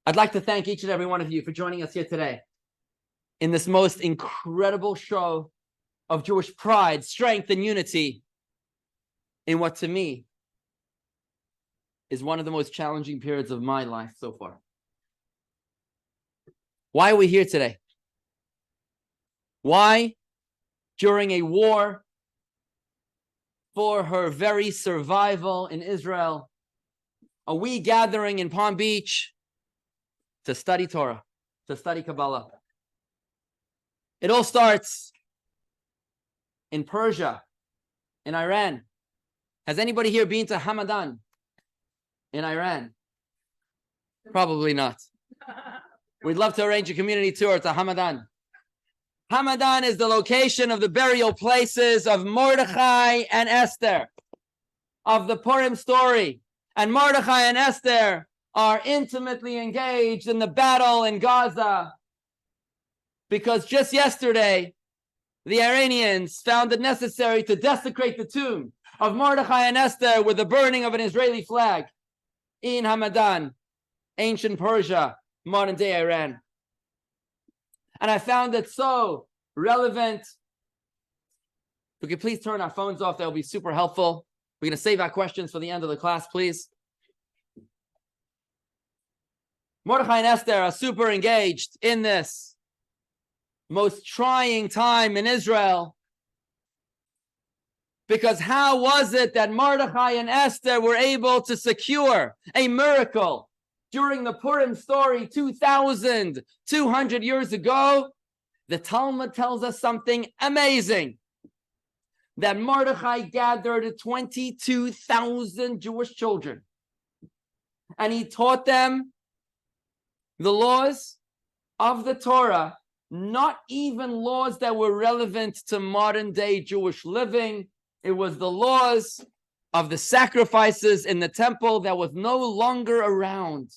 I'd like to thank each and every one of you for joining us here today in this most incredible show of Jewish pride, strength, and unity in what to me is one of the most challenging periods of my life so far. Why are we here today? Why, during a war for her very survival in Israel, are we gathering in Palm Beach to study Torah, to study Kabbalah? It all starts in Persia, in Iran. Has anybody here been to Hamadan in Iran? Probably not. We'd love to arrange a community tour to Hamadan. Hamadan is the location of the burial places of Mordechai and Esther, of the Purim story. And Mordechai and Esther are intimately engaged in the battle in Gaza because just yesterday, the Iranians found it necessary to desecrate the tomb of Mordechai and Esther with the burning of an Israeli flag in Hamadan, ancient Persia, modern-day Iran. And I found it so relevant. If we could please turn our phones off, that would be super helpful. We're going to save our questions for the end of the class, please. Mordechai and Esther are super engaged in this most trying time in Israel. Because how was it that Mordechai and Esther were able to secure a miracle during the Purim story 2,200 years ago? The Talmud tells us something amazing. That Mordechai gathered 22,000 Jewish children. And he taught them the laws of the Torah, not even laws that were relevant to modern day Jewish living. It was the laws of the sacrifices in the temple that was no longer around.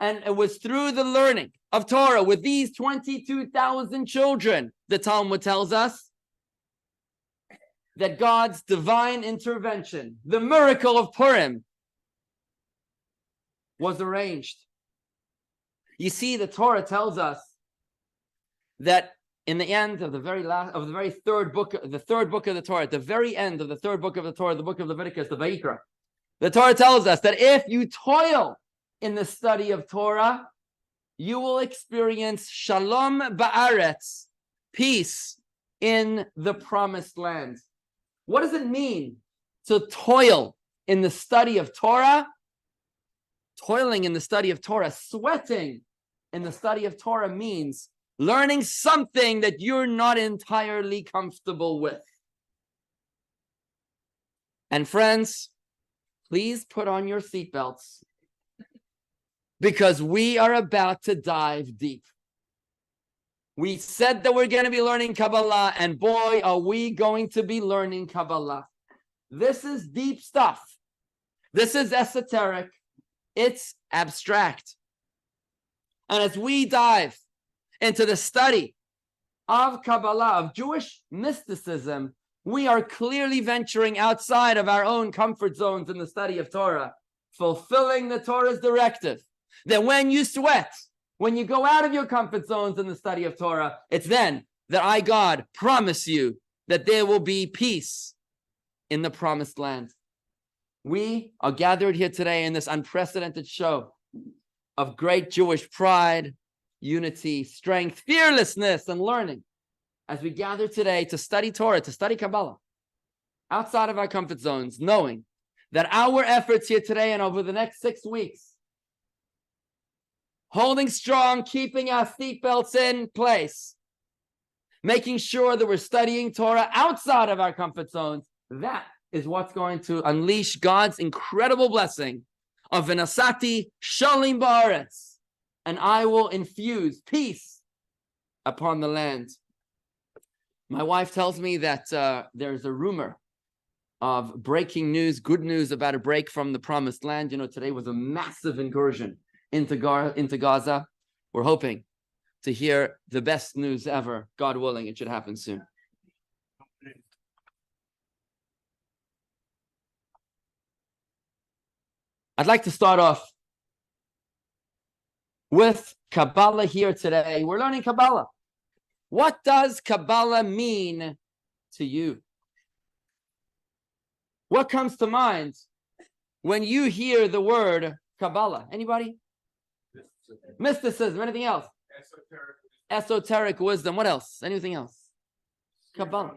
And it was through the learning of Torah with these 22,000 children, the Talmud tells us, that God's divine intervention, the miracle of Purim, was arranged. You see, the Torah tells us that in the end of the third book of the Torah, at the very end of the third book of the Torah, the book of Leviticus, the Vayikra, the Torah tells us that if you toil in the study of Torah, you will experience shalom ba'aretz, peace in the promised land. What does it mean to toil in the study of Torah? Toiling in the study of Torah, sweating in the study of Torah means learning something that you're not entirely comfortable with. And friends, please put on your seatbelts because we are about to dive deep. We said that we're going to be learning Kabbalah, and boy, are we going to be learning Kabbalah. This is deep stuff. This is esoteric. It's abstract. And as we dive into the study of Kabbalah, of Jewish mysticism, we are clearly venturing outside of our own comfort zones in the study of Torah, fulfilling the Torah's directive that when you sweat, when you go out of your comfort zones in the study of Torah, it's then that I, God, promise you that there will be peace in the promised land. We are gathered here today in this unprecedented show of great Jewish pride, unity, strength, fearlessness, and learning as we gather today to study Torah, to study Kabbalah, outside of our comfort zones, knowing that our efforts here today and over the next 6 weeks, holding strong, keeping our seatbelts in place, making sure that we're studying Torah outside of our comfort zones, that is what's going to unleash God's incredible blessing of V'nasati Shalim Ba'aretz, and I will infuse peace upon the land. My wife tells me that there's a rumor of breaking news, good news about a break from the promised land. You know, today was a massive incursion into Gaza. We're hoping to hear the best news ever. God willing, it should happen soon. I'd like to start off with Kabbalah here today. We're learning Kabbalah. What does Kabbalah mean to you? What comes to mind when you hear the word Kabbalah? Anybody? Mysticism. Anything else? Esoteric wisdom. What else? Anything else? Kabbalah.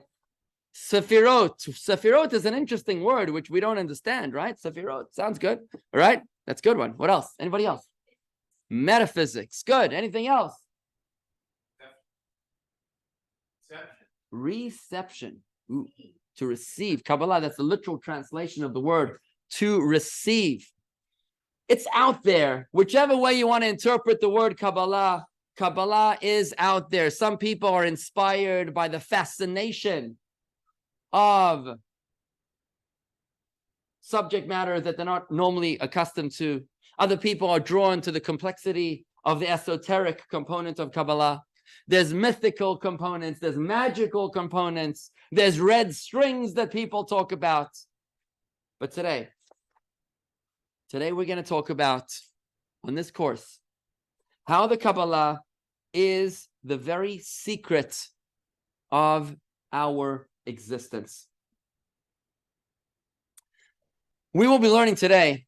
Sefirot. Sefirot is an interesting word which we don't understand, right? Sefirot. Sounds good. All right. That's a good one. What else? Anybody else? Metaphysics. Good. Anything else? Reception. Ooh. To receive. Kabbalah, that's the literal translation of the word to receive. It's out there. Whichever way you want to interpret the word Kabbalah, Kabbalah is out there. Some people are inspired by the fascination of subject matter that they're not normally accustomed to. Other people are drawn to the complexity of the esoteric component of Kabbalah. There's mythical components, there's magical components, there's red strings that people talk about. But today we're going to talk about, on this course, how the Kabbalah is the very secret of our existence. We will be learning today,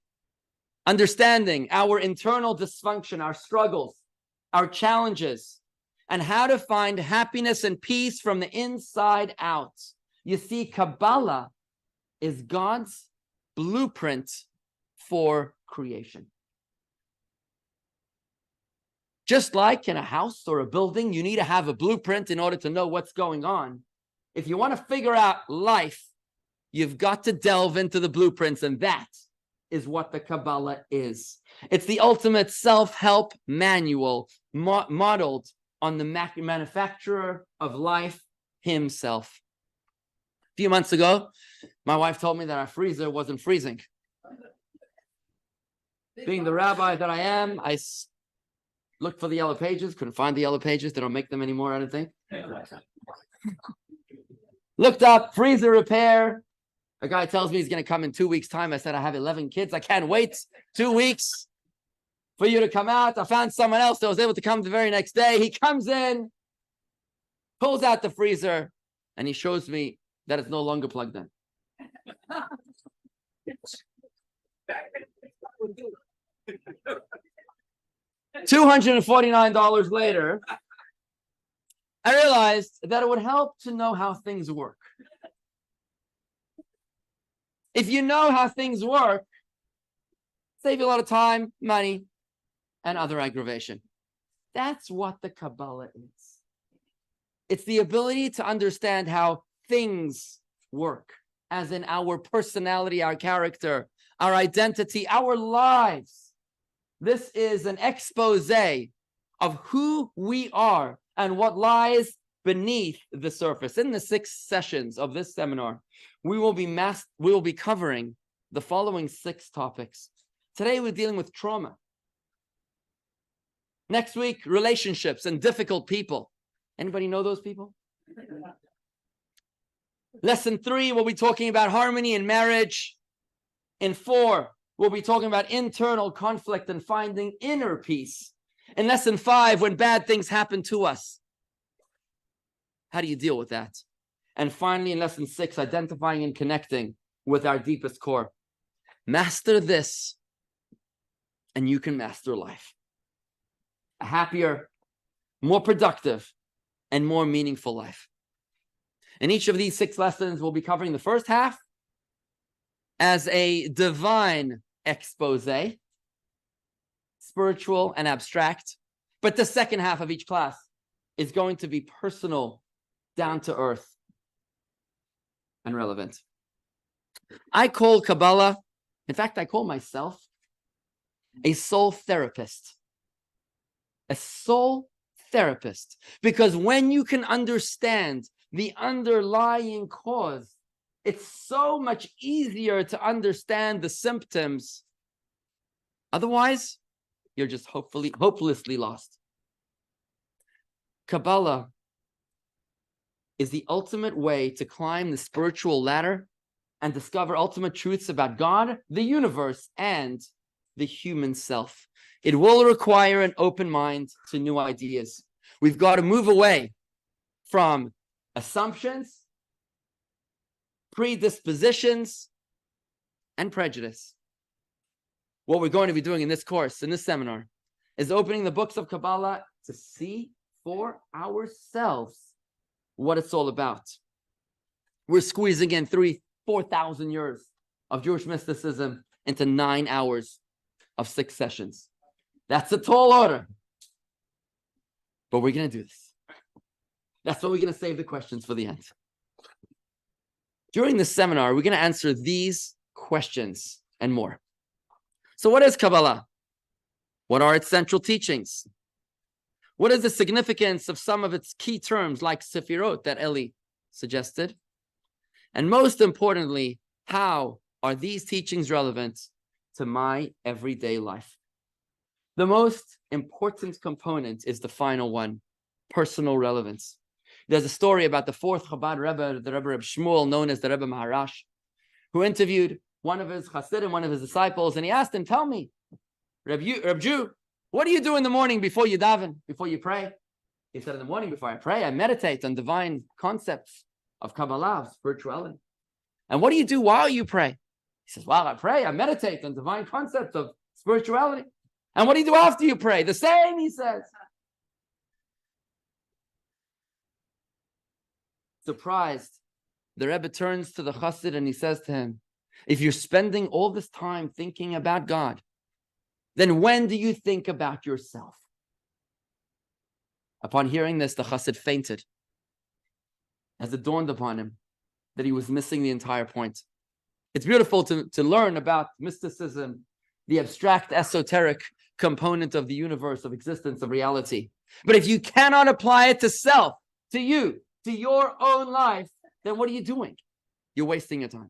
understanding our internal dysfunction, our struggles, our challenges, and how to find happiness and peace from the inside out. You see, Kabbalah is God's blueprint for creation. Just like in a house or a building, you need to have a blueprint in order to know what's going on. If you want to figure out life, you've got to delve into the blueprints, and that is what the Kabbalah is. It's the ultimate self-help manual modeled on the manufacturer of life himself. A few months ago, my wife told me that our freezer wasn't freezing. Being the rabbi that I am, I looked for the yellow pages, couldn't find the yellow pages. They don't make them anymore, I don't think. Looked up freezer repair. A guy tells me he's going to come in 2 weeks' time. I said, I have 11 kids. I can't wait 2 weeks for you to come out. I found someone else that was able to come the very next day. He comes in, pulls out the freezer, and he shows me that it's no longer plugged in. $249 later, I realized that it would help to know how things work. If you know how things work, save you a lot of time, money, and other aggravation. That's what the Kabbalah is. It's the ability to understand how things work, as in our personality, our character, our identity, our lives. This is an expose of who we are and what lies beneath the surface. In the 6 sessions of this seminar, we will be covering the following 6 topics. Today, we're dealing with trauma. Next week, relationships and difficult people. Anybody know those people? Lesson 3, we'll be talking about harmony in marriage. In 4, we'll be talking about internal conflict and finding inner peace. In lesson 5, when bad things happen to us, how do you deal with that? And finally, in lesson 6, identifying and connecting with our deepest core. Master this, and you can master life. A happier, more productive, and more meaningful life. In each of these 6 lessons, we'll be covering the first half as a divine expose, spiritual and abstract. But the second half of each class is going to be personal, down to earth, and relevant. I call Kabbalah, in fact, I call myself a soul therapist. A soul therapist. Because when you can understand the underlying cause, it's so much easier to understand the symptoms. Otherwise, you're just hopelessly lost. Kabbalah is the ultimate way to climb the spiritual ladder and discover ultimate truths about God, the universe, and the human self. It will require an open mind to new ideas. We've got to move away from assumptions, predispositions, and prejudice. What we're going to be doing in this course, in this seminar, is opening the books of Kabbalah to see for ourselves what it's all about. We're squeezing in 4,000 years of Jewish mysticism into 9 hours of 6 sessions. That's a tall order. But we're going to do this. That's why we're going to save the questions for the end. During this seminar, we're going to answer these questions and more. So what is Kabbalah? What are its central teachings? What is the significance of some of its key terms like Sefirot that Eli suggested? And most importantly, how are these teachings relevant to my everyday life? The most important component is the final one, personal relevance. There's a story about the 4th Chabad Rebbe, the Rebbe Shmuel, known as the Rebbe Maharash, who interviewed one of his Hasidim, one of his disciples, and he asked him, tell me, Reb Jew, what do you do in the morning before you daven, before you pray? He said, in the morning before I pray, I meditate on divine concepts of Kabbalah, of spirituality. And what do you do while you pray? He says, while I pray, I meditate on divine concepts of spirituality. And what do you do after you pray? The same, he says. Surprised, the Rebbe turns to the Chassid and he says to him, if you're spending all this time thinking about God, then when do you think about yourself? Upon hearing this, the Chassid fainted, as it dawned upon him that he was missing the entire point. It's beautiful to learn about mysticism, the abstract, esoteric component of the universe, of existence, of reality. But if you cannot apply it to self, to you, to your own life, then what are you doing? You're wasting your time.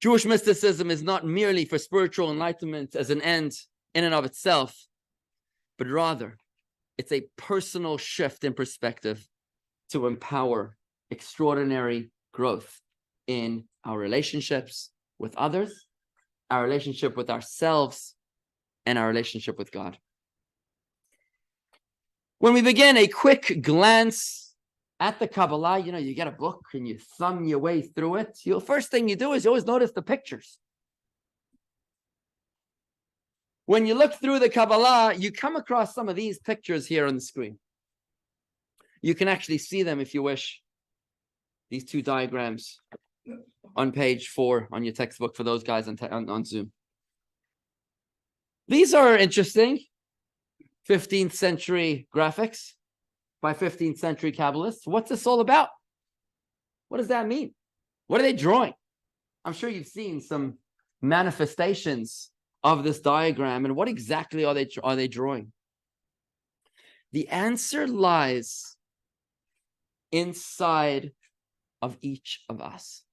Jewish mysticism is not merely for spiritual enlightenment as an end in and of itself, but rather it's a personal shift in perspective to empower extraordinary growth in our relationships with others, our relationship with ourselves, and our relationship with God. When we begin, a quick glance at the Kabbalah, you get a book and you thumb your way through it. First thing you do is you always notice the pictures. When you look through the Kabbalah, you come across some of these pictures here on the screen. You can actually see them if you wish. These 2 diagrams on page 4 on your textbook for those guys on Zoom. These are interesting 15th century graphics by 15th century Kabbalists. What's this all about? What does that mean? What are they drawing? I'm sure you've seen some manifestations of this diagram, and what exactly are they drawing? The answer lies inside of each of us.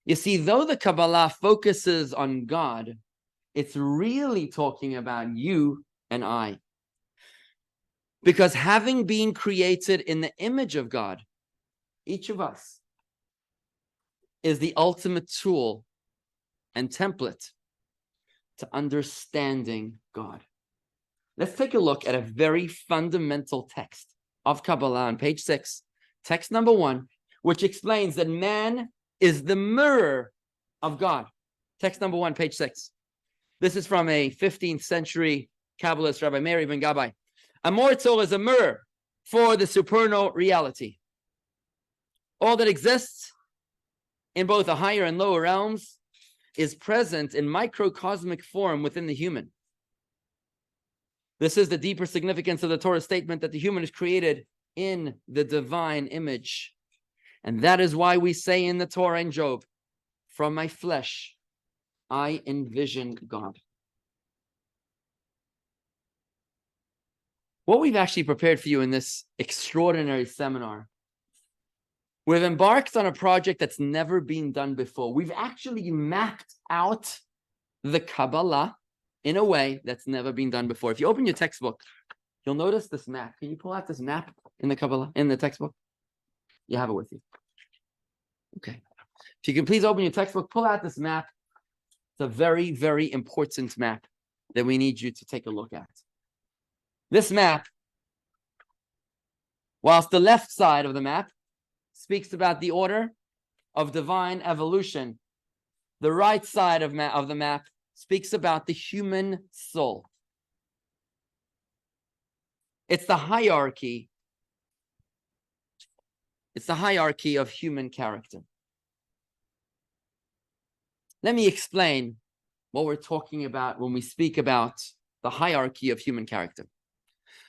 You see, though the Kabbalah focuses on God, it's really talking about you and I. Because having been created in the image of God, each of us is the ultimate tool and template to understanding God. Let's take a look at a very fundamental text of Kabbalah on page 6, text number 1, which explains that man is the mirror of God. Text number 1, page 6. This is from a 15th century Kabbalist, Rabbi Meir ben Gabbai. A mortal is a mirror for the supernal reality. All that exists in both the higher and lower realms is present in microcosmic form within the human. This is the deeper significance of the Torah statement that the human is created in the divine image. And that is why we say in the Torah in Job, from my flesh, I envision God. What we've actually prepared for you in this extraordinary seminar, we've embarked on a project that's never been done before. We've actually mapped out the Kabbalah in a way that's never been done before. If you open your textbook, you'll notice this map. Can you pull out this map in the Kabbalah, in the textbook? You have it with you. Okay. If you can please open your textbook, pull out this map. It's a very, very important map that we need you to take a look at. This map, whilst the left side of the map speaks about the order of divine evolution, the right side of the map speaks about the human soul. It's the hierarchy. It's the hierarchy of human character. Let me explain what we're talking about when we speak about the hierarchy of human character.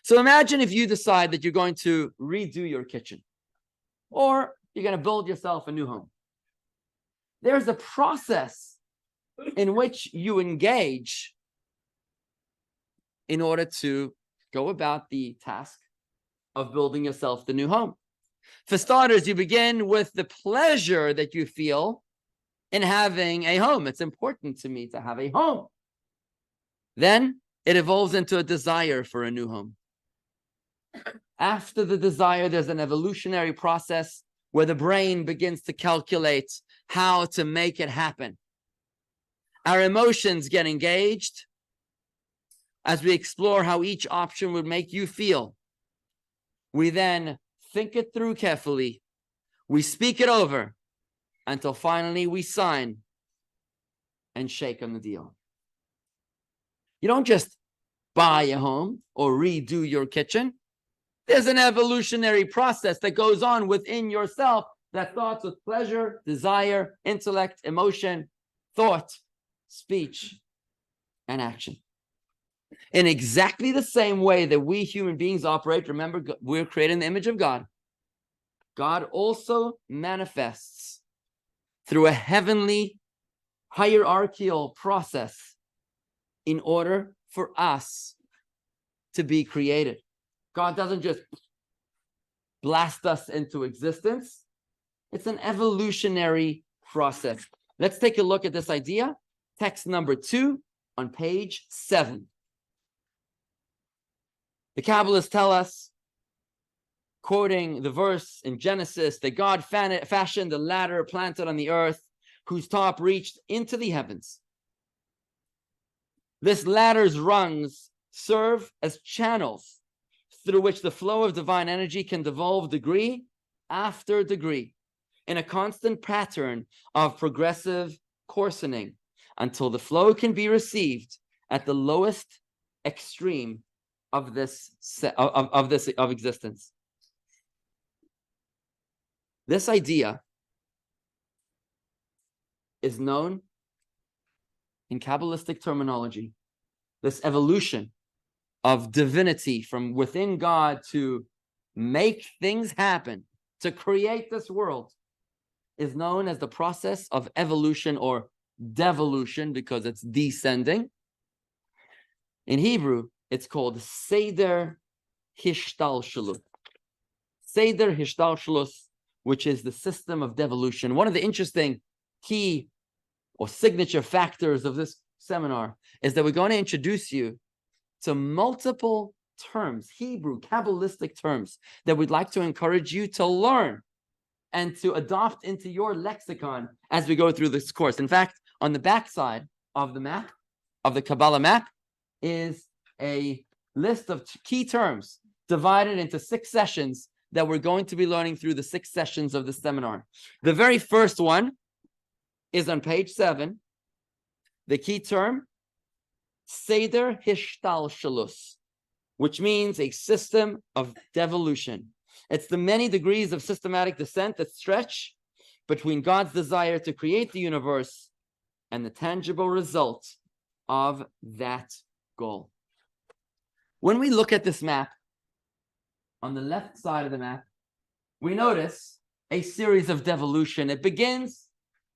So imagine if you decide that you're going to redo your kitchen, or you're going to build yourself a new home. There's a process in which you engage in order to go about the task of building yourself the new home. For starters, you begin with the pleasure that you feel in having a home. It's important to me to have a home. Then it evolves into a desire for a new home. After the desire, there's an evolutionary process where the brain begins to calculate how to make it happen. Our emotions get engaged as we explore how each option would make you feel. We then think it through carefully. We speak it over until finally we sign and shake on the deal. You don't just buy a home or redo your kitchen. There's an evolutionary process that goes on within yourself that starts with pleasure, desire, intellect, emotion, thought, speech, and action. In exactly the same way that we human beings operate, remember, we're created in the image of God. God also manifests through a heavenly hierarchical process in order for us to be created. God doesn't just blast us into existence. It's an evolutionary process. Let's take a look at this idea. Text number 2 on page 7. The Kabbalists tell us, quoting the verse in Genesis, that God fashioned a ladder planted on the earth, whose top reached into the heavens. This ladder's rungs serve as channels through which the flow of divine energy can devolve degree after degree in a constant pattern of progressive coarsening until the flow can be received at the lowest extreme of existence. This idea is known in Kabbalistic terminology, this evolution of divinity from within God to make things happen, to create this world, is known as the process of evolution or devolution, because it's descending. In Hebrew, it's called Seder Hishtalshalut. Seder Hishtalshalut, which is the system of devolution. One of the interesting key or signature factors of this seminar is that we're going to introduce you to multiple terms, Hebrew, Kabbalistic terms, that we'd like to encourage you to learn and to adopt into your lexicon as we go through this course. In fact, on the back side of the map, of the Kabbalah map, is a list of key terms divided into 6 sessions that we're going to be learning through the 6 sessions of the seminar. The very first one is on page 7. The key term, Seder Hishtalshalus, which means a system of devolution. It's the many degrees of systematic descent that stretch between God's desire to create the universe and the tangible result of that goal. When we look at this map, on the left side of the map, we notice a series of devolution. It begins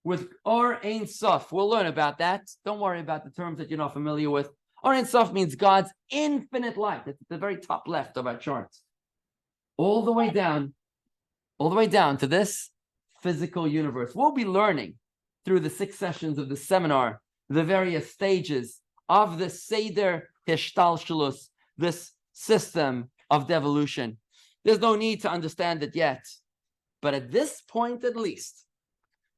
with Or Ein Sof. We'll learn about that. Don't worry about the terms that you're not familiar with. Or Ein Sof means God's infinite light. It's at the very top left of our chart. All the way down to this physical universe. We'll be learning through the 6 sessions of the seminar the various stages of the Seder Hishtalshalus, this system of devolution. There's no need to understand it yet, but at this point at least,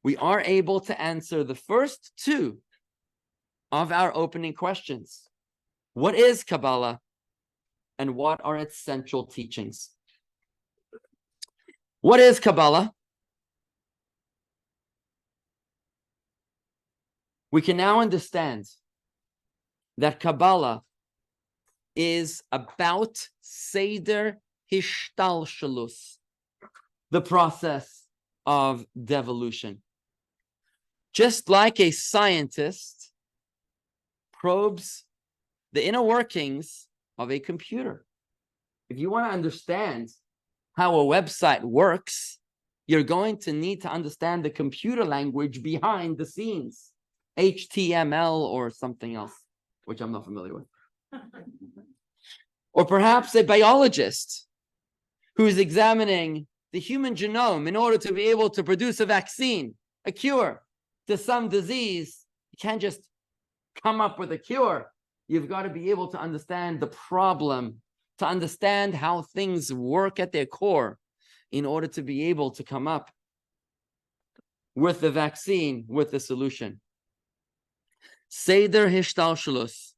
we are able to answer the first 2 of our opening questions. What is Kabbalah and what are its central teachings? What is Kabbalah? We can now understand that Kabbalah is about Seder Hishtalshalus, the process of devolution. Just like a scientist probes the inner workings of a computer. If you want to understand how a website works, you're going to need to understand the computer language behind the scenes, HTML or something else, which I'm not familiar with. Or perhaps a biologist who's examining the human genome in order to be able to produce a vaccine, a cure to some disease. You can't just come up with a cure. You've got to be able to understand the problem, to understand how things work at their core in order to be able to come up with the vaccine, with the solution. Seder Hishtalshalus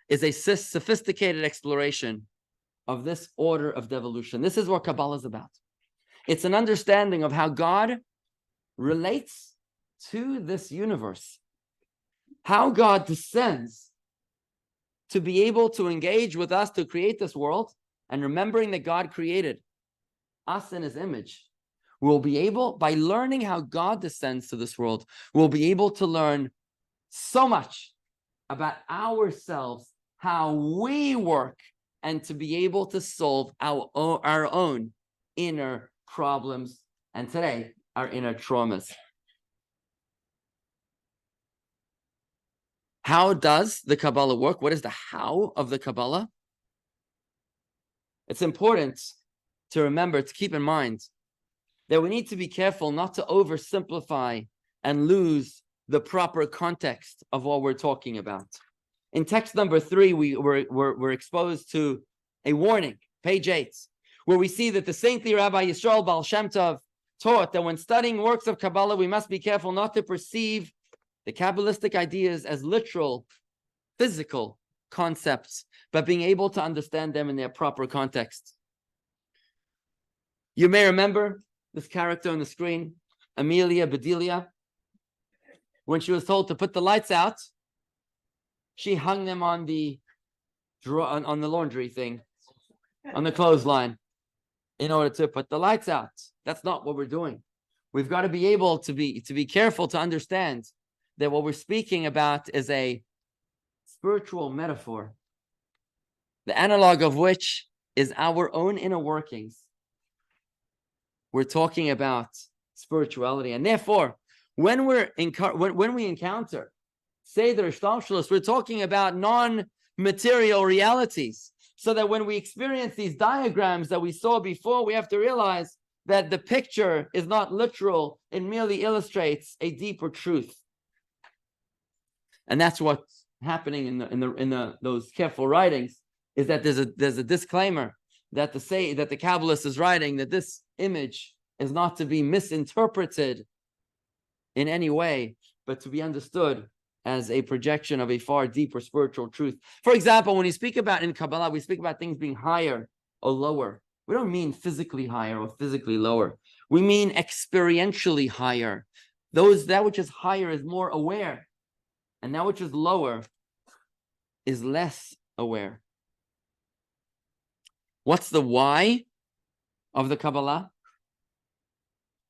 is a sophisticated exploration of this order of devolution. This is what Kabbalah is about. It's an understanding of how God relates to this universe, how God descends to be able to engage with us to create this world, and remembering that God created us in his image. We'll be able, by learning how God descends to this world, we'll be able to learn so much about ourselves, how we work, and to be able to solve our own inner problems, and today, our inner traumas. How does the Kabbalah work? What is the how of the Kabbalah? It's important to remember, to keep in mind, that we need to be careful not to oversimplify and lose the proper context of what we're talking about. In text number 3, we're exposed to a warning, page 8, where we see that the saintly Rabbi Yisrael Baal Shem Tov taught that when studying works of Kabbalah, we must be careful not to perceive the Kabbalistic ideas as literal, physical concepts, but being able to understand them in their proper context. You may remember this character on the screen, Amelia Bedelia. When she was told to put the lights out, she hung them on the laundry thing, on the clothesline, in order to put the lights out. That's not what we're doing. We've got to be able to be careful to understand that what we're speaking about is a spiritual metaphor, the analog of which is our own inner workings. We're talking about spirituality, and therefore, when we encounter Seder Hishtalshalus, we're talking about non-material realities, so that when we experience these diagrams that we saw before, we have to realize that the picture is not literal; it merely illustrates a deeper truth. And that's what's happening in those careful writings, is that there's a disclaimer that the Kabbalist is writing that this image is not to be misinterpreted in any way, but to be understood as a projection of a far deeper spiritual truth. For example, when you speak about in Kabbalah, we speak about things being higher or lower. We don't mean physically higher or physically lower. We mean experientially higher. That which is higher is more aware, and that which is lower is less aware. What's the why of the Kabbalah?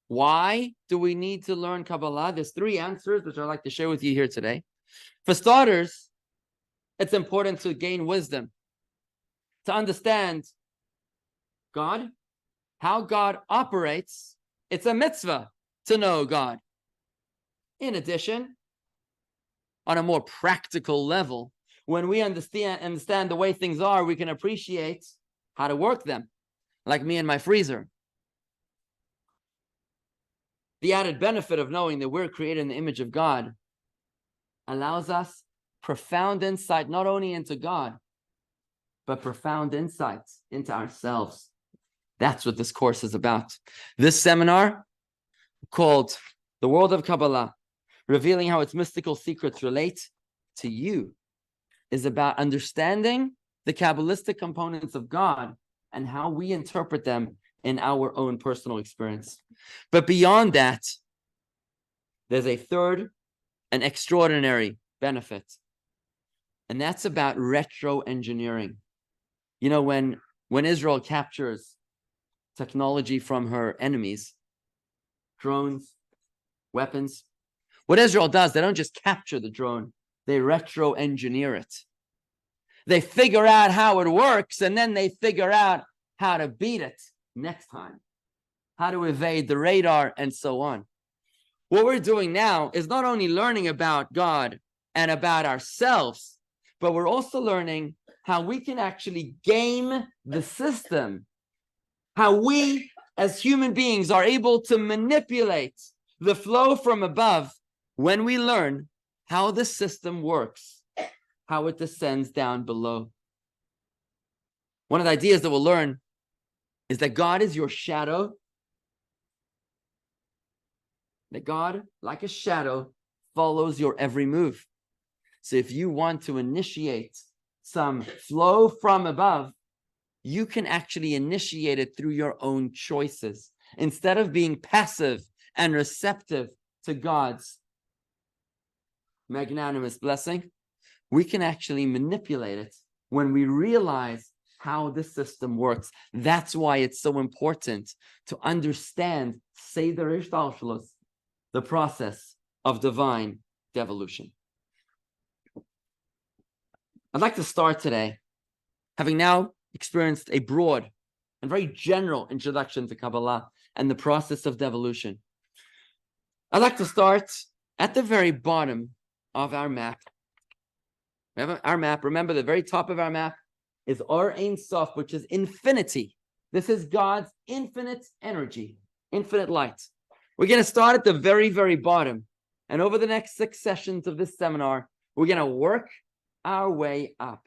Why do we need to learn Kabbalah? There's 3 answers, which I'd like to share with you here today. For starters, it's important to gain wisdom, to understand God, how God operates. It's a mitzvah to know God. In addition, on a more practical level, when we understand the way things are, we can appreciate how to work them, like me and my freezer. The added benefit of knowing that we're created in the image of God allows us profound insight, not only into God, but profound insights into ourselves. That's what this course is about. This seminar, called The World of Kabbalah, revealing how its mystical secrets relate to you is about understanding the Kabbalistic components of God and how we interpret them in our own personal experience. But beyond that, there's a third and extraordinary benefit, and that's about retro-engineering. You know, when Israel captures technology from her enemies, drones, weapons, what Israel does, they don't just capture the drone, they retro-engineer it. They figure out how it works, and then they figure out how to beat it next time, how to evade the radar, and so on. What we're doing now is not only learning about God and about ourselves, but we're also learning how we can actually game the system, how we as human beings are able to manipulate the flow from above when we learn how the system works, how it descends down below. One of the ideas that we'll learn is that God is your shadow, that God, like a shadow, follows your every move. So if you want to initiate some flow from above, you can actually initiate it through your own choices. Instead of being passive and receptive to God's magnanimous blessing, we can actually manipulate it when we realize how the system works. That's why it's so important to understand Seder Ishtalshalos, the process of divine devolution. I'd like to start today, having now experienced a broad and very general introduction to Kabbalah and the process of devolution. I'd like to start at the very bottom of our map. Remember, the very top of our map is Or Ein Sof, which is infinity. This is God's infinite energy, infinite light. We're going to start at the very, very bottom. And over the next 6 sessions of this seminar, we're going to work our way up.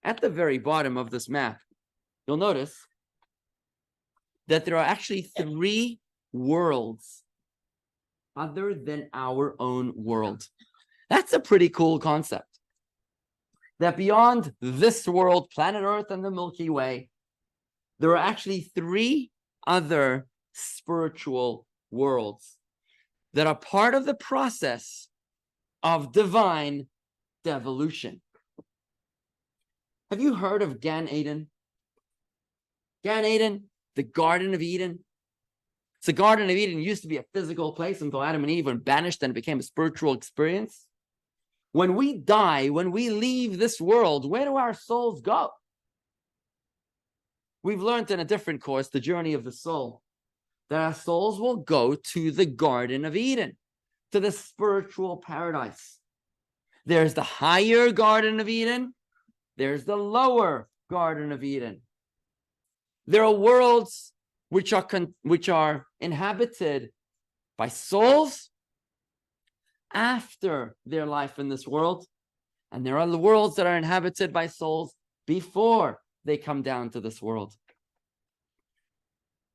At the very bottom of this map, you'll notice that there are actually 3 worlds other than our own world. That's a pretty cool concept. That beyond this world, planet Earth and the Milky Way, there are actually 3 other spiritual worlds that are part of the process of divine devolution. Have you heard of Gan Eden? Gan Eden, the Garden of Eden. So the Garden of Eden used to be a physical place until Adam and Eve were banished and it became a spiritual experience. When we die, when we leave this world, where do our souls go? We've learned in a different course, The Journey of the Soul, that our souls will go to the Garden of Eden, to the spiritual paradise. There's the higher Garden of Eden. There's the lower Garden of Eden. There are worlds which are inhabited by souls after their life in this world, and there are the worlds that are inhabited by souls before they come down to this world.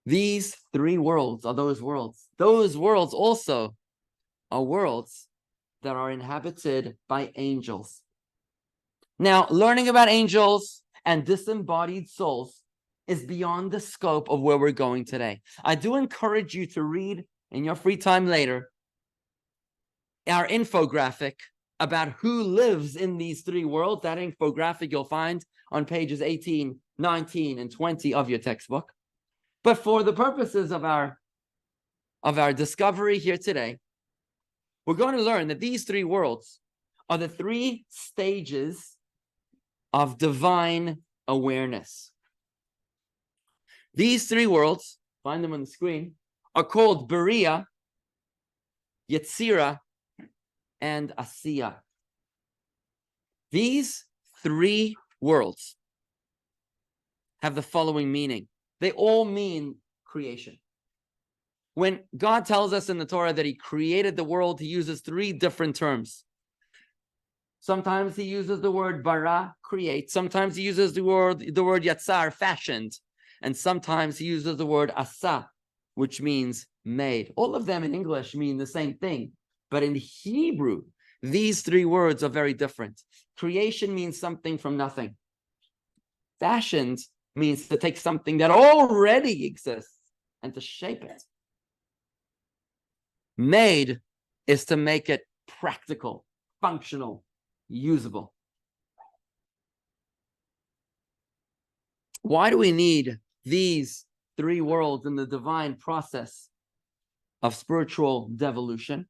These 3 worlds are those worlds. Those worlds also are worlds that are inhabited by angels. Now, learning about angels and disembodied souls is beyond the scope of where we're going today. I do encourage you to read in your free time later our infographic about who lives in these 3 worlds. That infographic you'll find on pages 18, 19, and 20 of your textbook. But for the purposes of our discovery here today, we're going to learn that these 3 worlds are the 3 stages of divine awareness. These 3 worlds, find them on the screen, are called Beriah, Yetzirah, and Asiya. These 3 worlds have the following meaning. They all mean creation. When God tells us in the Torah that he created the world, he uses 3 different terms. Sometimes he uses the word bara, create. Sometimes he uses the word yatzar, fashioned. And sometimes he uses the word asa, which means made. All of them in English mean the same thing. But in Hebrew, These three words are very different. Creation means something from nothing. Fashioned means to take something that already exists and to shape it. Made is to make it practical, functional, usable. Why do we need these three worlds in the divine process of spiritual devolution?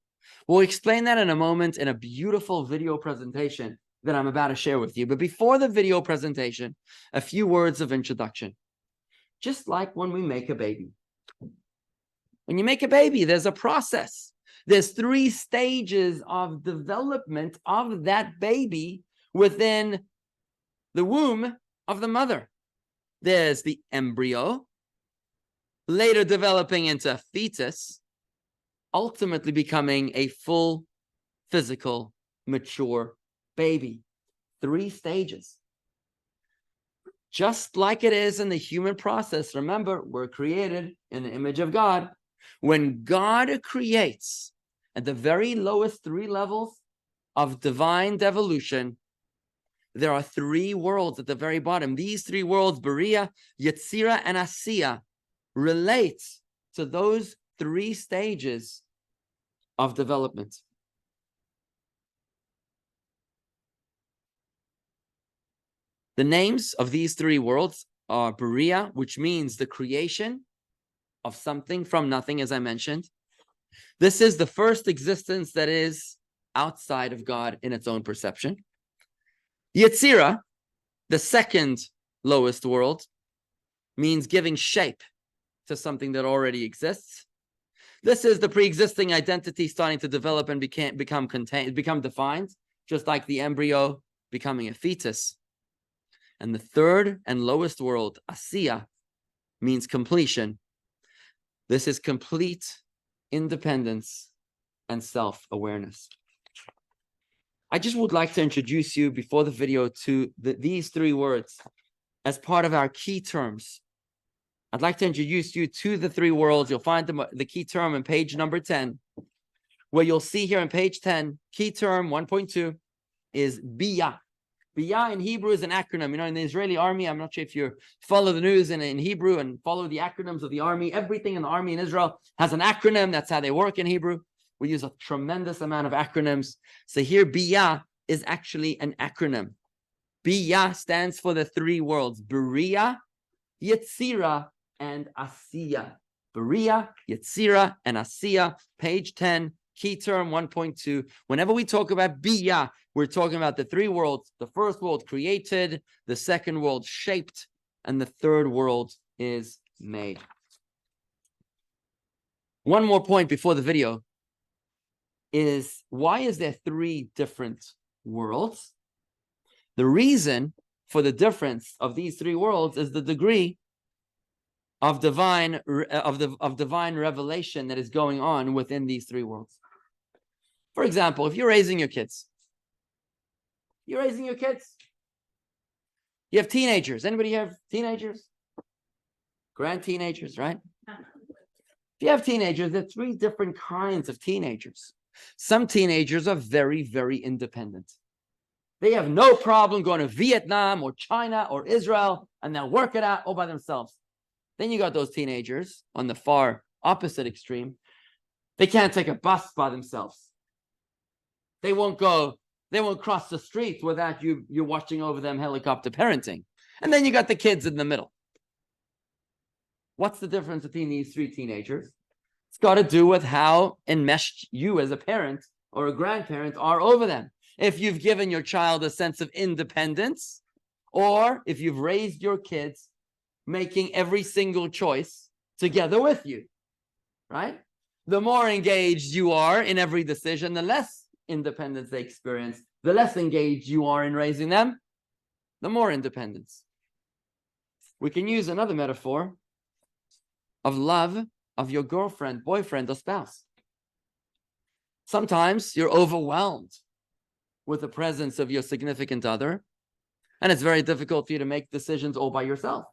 We'll explain that in a moment in a beautiful video presentation that I'm about to share with you. But before the video presentation, a few words of introduction. Just like when we make a baby. When you make a baby, there's a process. There's three stages of development of that baby within the womb of the mother. There's the embryo, later developing into a fetus, ultimately becoming a full, physical, mature baby. Three stages. Just like it is in the human process. Remember, we're created in the image of God. When God creates at the very lowest three levels of divine devolution, there are three worlds at the very bottom. These three worlds, Beriah, Yetzirah, and Asiya, relate to those three stages of development. The names of these three worlds are Beriah, which means the creation of something from nothing, as I mentioned. This is the first existence that is outside of God in its own perception. Yetzirah, the second lowest world, means giving shape to something that already exists. This is the pre-existing identity starting to develop and become defined, just like the embryo becoming a fetus. And the third and lowest world, Asiya, means completion. This is complete independence and self-awareness. I just would like to introduce you before the video to these three words as part of our key terms. I'd like to introduce you to the three worlds. You'll find the key term on page number 10, where you'll see here on page 10, key term 1.2 is Biyah. Biyah in Hebrew is an acronym. You know, in the Israeli army, I'm not sure if you follow the news in Hebrew and follow the acronyms of the army. Everything in the army in Israel has an acronym. That's how they work in Hebrew. We use a tremendous amount of acronyms. So here, Biyah is actually an acronym. Biyah stands for the three worlds, Beriah, Yetzirah, and Asiya. Beriah, Yetzirah, and Asiya, page 10, key term 1.2. Whenever we talk about Biyah, we're talking about the three worlds. The first world created, the second world shaped, and the third world is made. One more point before the video is, why is there three different worlds? The reason for the difference of these three worlds is the degree of divine revelation that is going on within these three worlds. For example, if you're raising your kids, you have teenagers. Anybody have teenagers? Grand teenagers, right? If you have teenagers, there are three different kinds of teenagers. Some teenagers are very, very independent. They have no problem going to Vietnam or China or Israel, and they'll work it out all by themselves. Then you got those teenagers on the far opposite extreme. They can't take a bus by themselves. They won't cross the street without you're watching over them, helicopter parenting. And then you got the kids in the middle. What's the difference between these three teenagers? It's got to do with how enmeshed you as a parent or a grandparent are over them. If you've given your child a sense of independence, or if you've raised your kids making every single choice together with you, right? The more engaged you are in every decision, the less independence they experience. The less engaged you are in raising them, the more independence. We can use another metaphor of love of your girlfriend, boyfriend, or spouse. Sometimes you're overwhelmed with the presence of your significant other, and it's very difficult for you to make decisions all by yourself.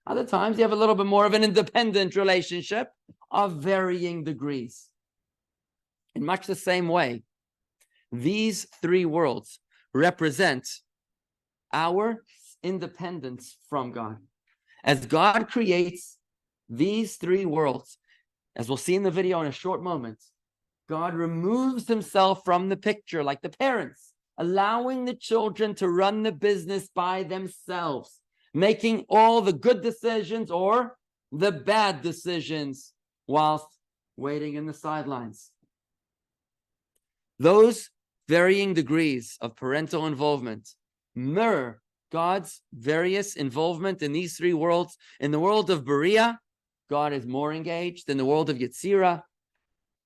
Other times you have a little bit more of an independent relationship of varying degrees. In much the same way, These three worlds represent our independence from God. As God creates these three worlds, as we'll see in the video in a short moment, God removes himself from the picture like the parents, allowing the children to run the business by themselves, making all the good decisions or the bad decisions whilst waiting in the sidelines. Those varying degrees of parental involvement mirror God's various involvement in these three worlds. In the world of Beriah, God is more engaged. In the world of Yetzirah,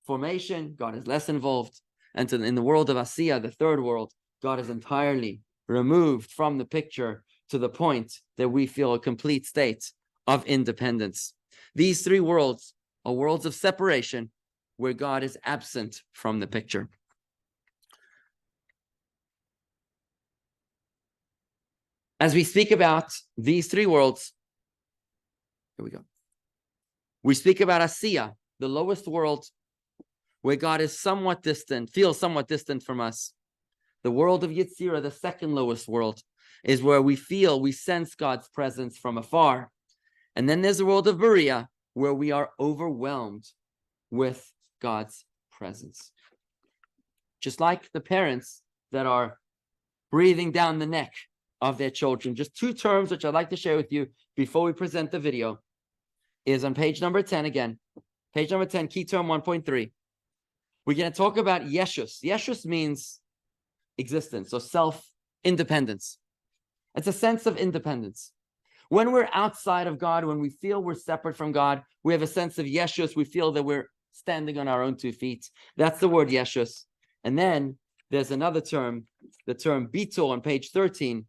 formation, God is less involved. And in the world of Asiya, the third world, God is entirely removed from the picture to the point that we feel a complete state of independence. These three worlds are worlds of separation where God is absent from the picture. As we speak about these three worlds, here we go. We speak about Asiya, the lowest world, where God is somewhat distant, feels somewhat distant from us. The world of Yetzirah, the second lowest world, is where we sense God's presence from afar. And then there's the world of Beriah, where we are overwhelmed with God's presence. Just like the parents that are breathing down the neck of their children. Just two terms which I'd like to share with you before we present the video is on page number 10 again. Page number 10, key term 1.3. We're going to talk about Yeshus. Yeshus means existence or self-independence. It's a sense of independence. When we're outside of God, when we feel we're separate from God, we have a sense of Yeshus. We feel that we're standing on our own 2 feet. That's the word Yeshus. And then there's another term, the term Bitul on page 13,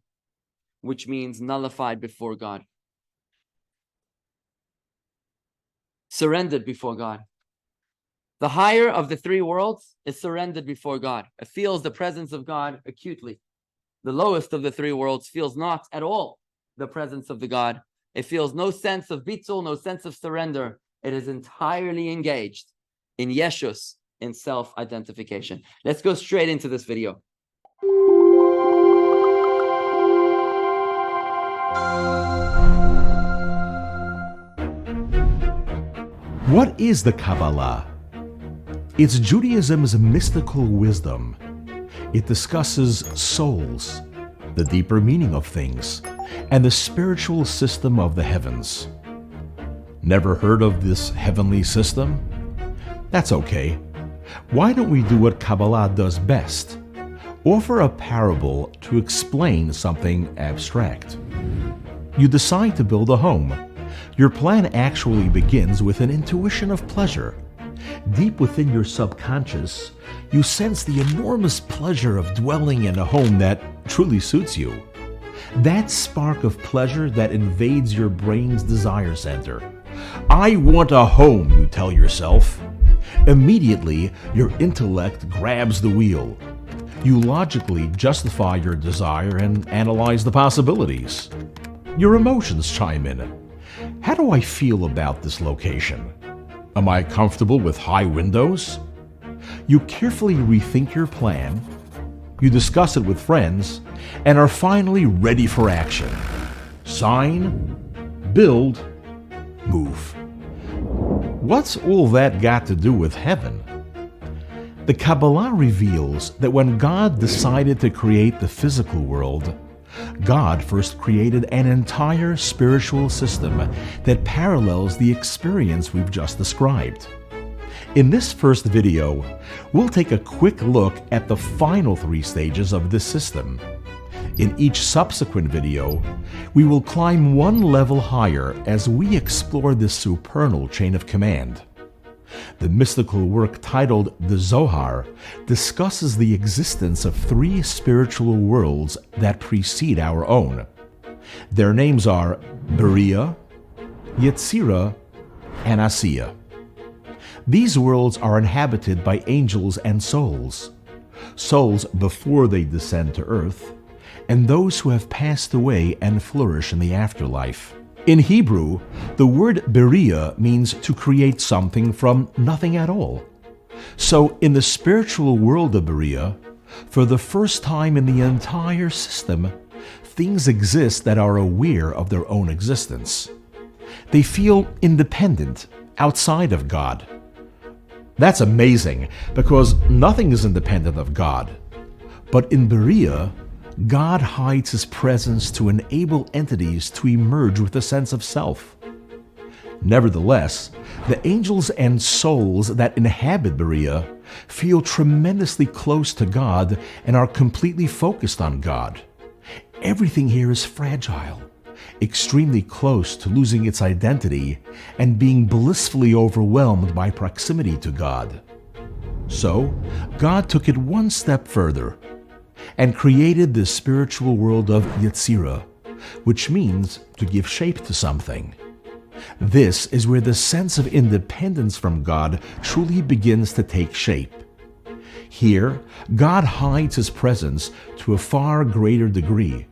which means nullified before God. Surrendered before God. The higher of the three worlds is surrendered before God. It feels the presence of God acutely. The lowest of the three worlds feels not at all the presence of the God. It feels no sense of bitul, no sense of surrender. It is entirely engaged in Yeshus, in self-identification. Let's go straight into this video. What is the Kabbalah? It's Judaism's mystical wisdom. It discusses souls, the deeper meaning of things, and the spiritual system of the heavens. Never heard of this heavenly system? That's okay. Why don't we do what Kabbalah does best? Offer a parable to explain something abstract. You decide to build a home. Your plan actually begins with an intuition of pleasure. Deep within your subconscious, you sense the enormous pleasure of dwelling in a home that truly suits you. That spark of pleasure that invades your brain's desire center. I want a home, you tell yourself. Immediately, your intellect grabs the wheel. You logically justify your desire and analyze the possibilities. Your emotions chime in. How do I feel about this location? Am I comfortable with high windows? You carefully rethink your plan, you discuss it with friends, and are finally ready for action. Sign, build, move. What's all that got to do with heaven? The Kabbalah reveals that when God decided to create the physical world, God first created an entire spiritual system that parallels the experience we've just described. In this first video, we'll take a quick look at the final 3 stages of this system. In each subsequent video, we will climb one level higher as we explore this supernal chain of command. The mystical work titled The Zohar discusses the existence of 3 spiritual worlds that precede our own. Their names are Beriah, Yetzirah, and Asiya. These worlds are inhabited by angels and souls before they descend to earth, and those who have passed away and flourish in the afterlife. In Hebrew, the word Beriah means to create something from nothing at all. So in the spiritual world of Beriah, For the first time in the entire system, things exist that are aware of their own existence. They feel independent, outside of God. That's amazing, because nothing is independent of God. But in Berea, God hides His presence to enable entities to emerge with a sense of self. Nevertheless, the angels and souls that inhabit Berea feel tremendously close to God and are completely focused on God. Everything here is fragile, extremely close to losing its identity and being blissfully overwhelmed by proximity to God. So, God took it one step further and created the spiritual world of Yetzirah, which means to give shape to something. This is where the sense of independence from God truly begins to take shape. Here, God hides His presence to a far greater degree,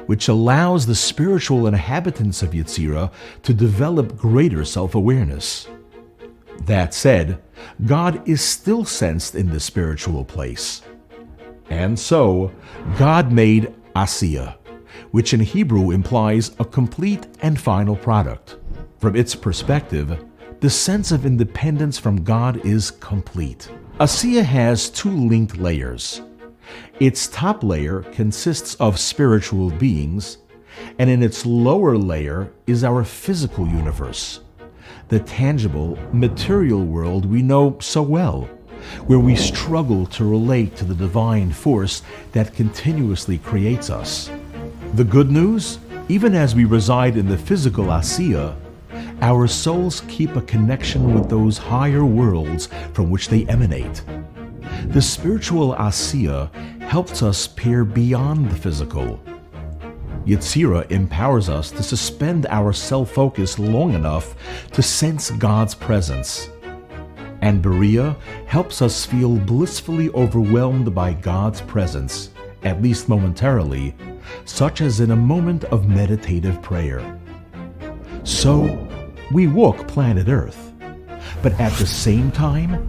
which allows the spiritual inhabitants of Yetzirah to develop greater self-awareness. That said, God is still sensed in the spiritual place. And so, God made Asiya, which in Hebrew implies a complete and final product. From its perspective, the sense of independence from God is complete. Asiya has two linked layers. Its top layer consists of spiritual beings, and in its lower layer is our physical universe, the tangible, material world we know so well, where we struggle to relate to the divine force that continuously creates us. The good news? Even as we reside in the physical Asiya, our souls keep a connection with those higher worlds from which they emanate. The spiritual Asiya helps us peer beyond the physical. Yetzirah empowers us to suspend our self-focus long enough to sense God's presence. And Berea helps us feel blissfully overwhelmed by God's presence, at least momentarily, such as in a moment of meditative prayer. So, we walk planet Earth, but at the same time,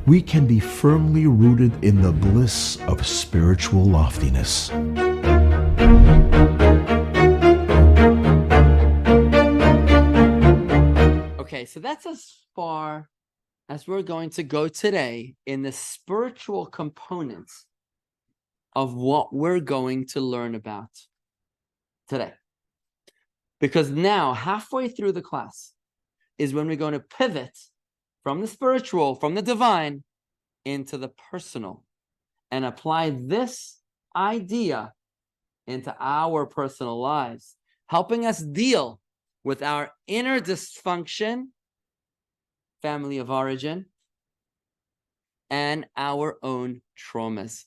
we can be firmly rooted in the bliss of spiritual loftiness. Okay, so that's as far as we're going to go today in the spiritual components of what we're going to learn about today. Because now, halfway through the class, is when we're going to pivot from the spiritual, from the divine, into the personal, and apply this idea into our personal lives, helping us deal with our inner dysfunction, family of origin, and our own traumas.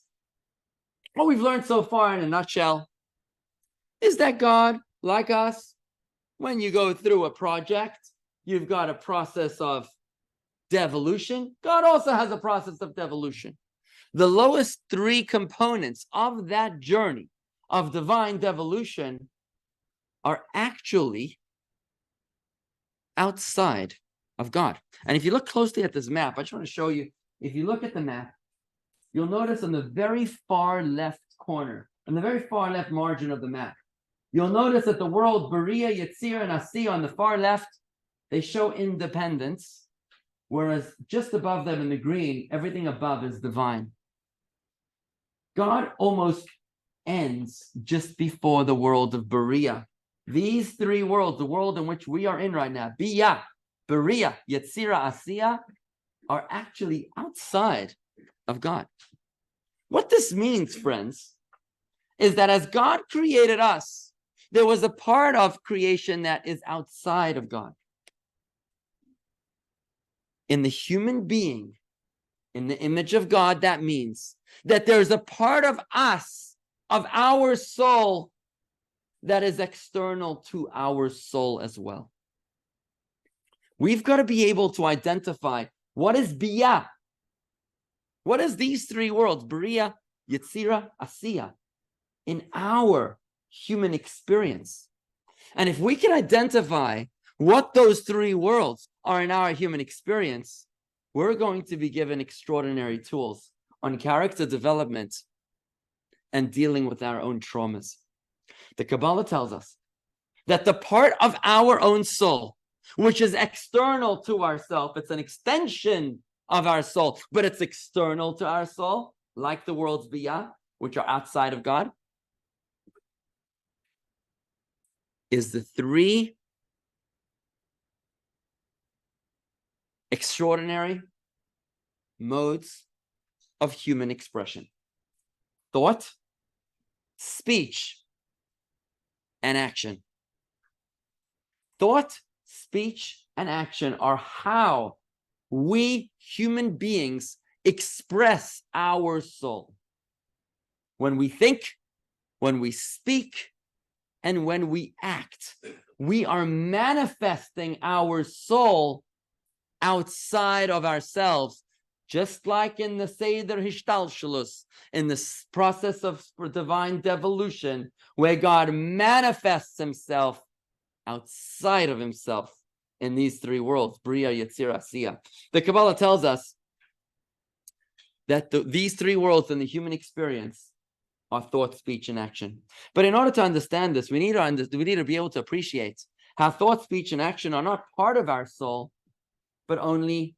What we've learned so far in a nutshell is that God, like us, when you go through a project, you've got a process of devolution. God also has a process of devolution. The lowest three components of that journey of divine devolution are actually outside of God. And if you look closely at this map, I just want to show you, if you look at the map, you'll notice on the very far left corner, on the very far left margin of the map, you'll notice that the world Berea, Yetzirah, and Asiya on the far left, they show independence, whereas just above them in the green, everything above is divine. God almost ends just before the world of Berea. These three worlds, the world in which we are in right now, Bia, Berea, Yetzirah, Asiya, are actually outside of God. What this means, friends, is that as God created us, there was a part of creation that is outside of God. In the human being, in the image of God, that means that there's a part of us, of our soul, that is external to our soul as well. We've got to be able to identify what is Bia. What is these three worlds, Berea, Yetzirah, Asiya, in our human experience? And if we can identify what those three worlds are in our human experience, we're going to be given extraordinary tools on character development and dealing with our own traumas. The Kabbalah tells us that the part of our own soul, which is external to ourself, it's an extension of our soul, but it's external to our soul, like the world's biyah, which are outside of God, is the three extraordinary modes of human expression: thought, speech, and action. Thought, speech, and action are how we human beings express our soul. When we think, when we speak, and when we act, we are manifesting our soul outside of ourselves, just like in the Seder Hishtalshalus, in this process of divine devolution, where God manifests himself outside of himself in these three worlds, Bria, Yetzir, Asiya. The Kabbalah tells us that these three worlds in the human experience are thought, speech, and action. But in order to understand this, we need to be able to appreciate how thought, speech, and action are not part of our soul, but only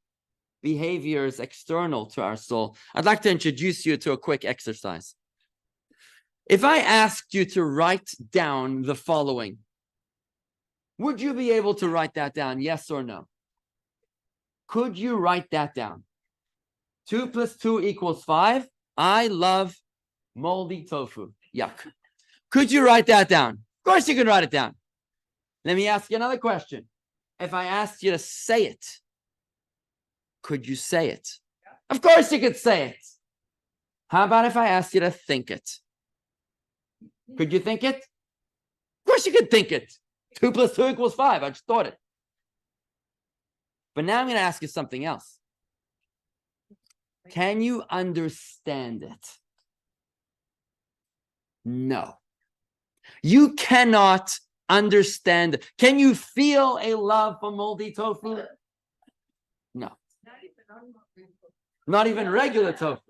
behaviors external to our soul. I'd like to introduce you to a quick exercise. If I asked you to write down the following, would you be able to write that down? Yes or no? Could you write that down? 2 + 2 = 5. I love moldy tofu. Yuck. Could you write that down? Of course you can write it down. Let me ask you another question. If I asked you to say it, could you say it? Of course you could say it. How about if I asked you to think it? Could you think it? Of course you could think it. 2 + 2 = 5. I just thought it. But now I'm going to ask you something else. Can you understand it? No. You cannot understand. Can you feel a love for moldy tofu? No. Not even regular tofu.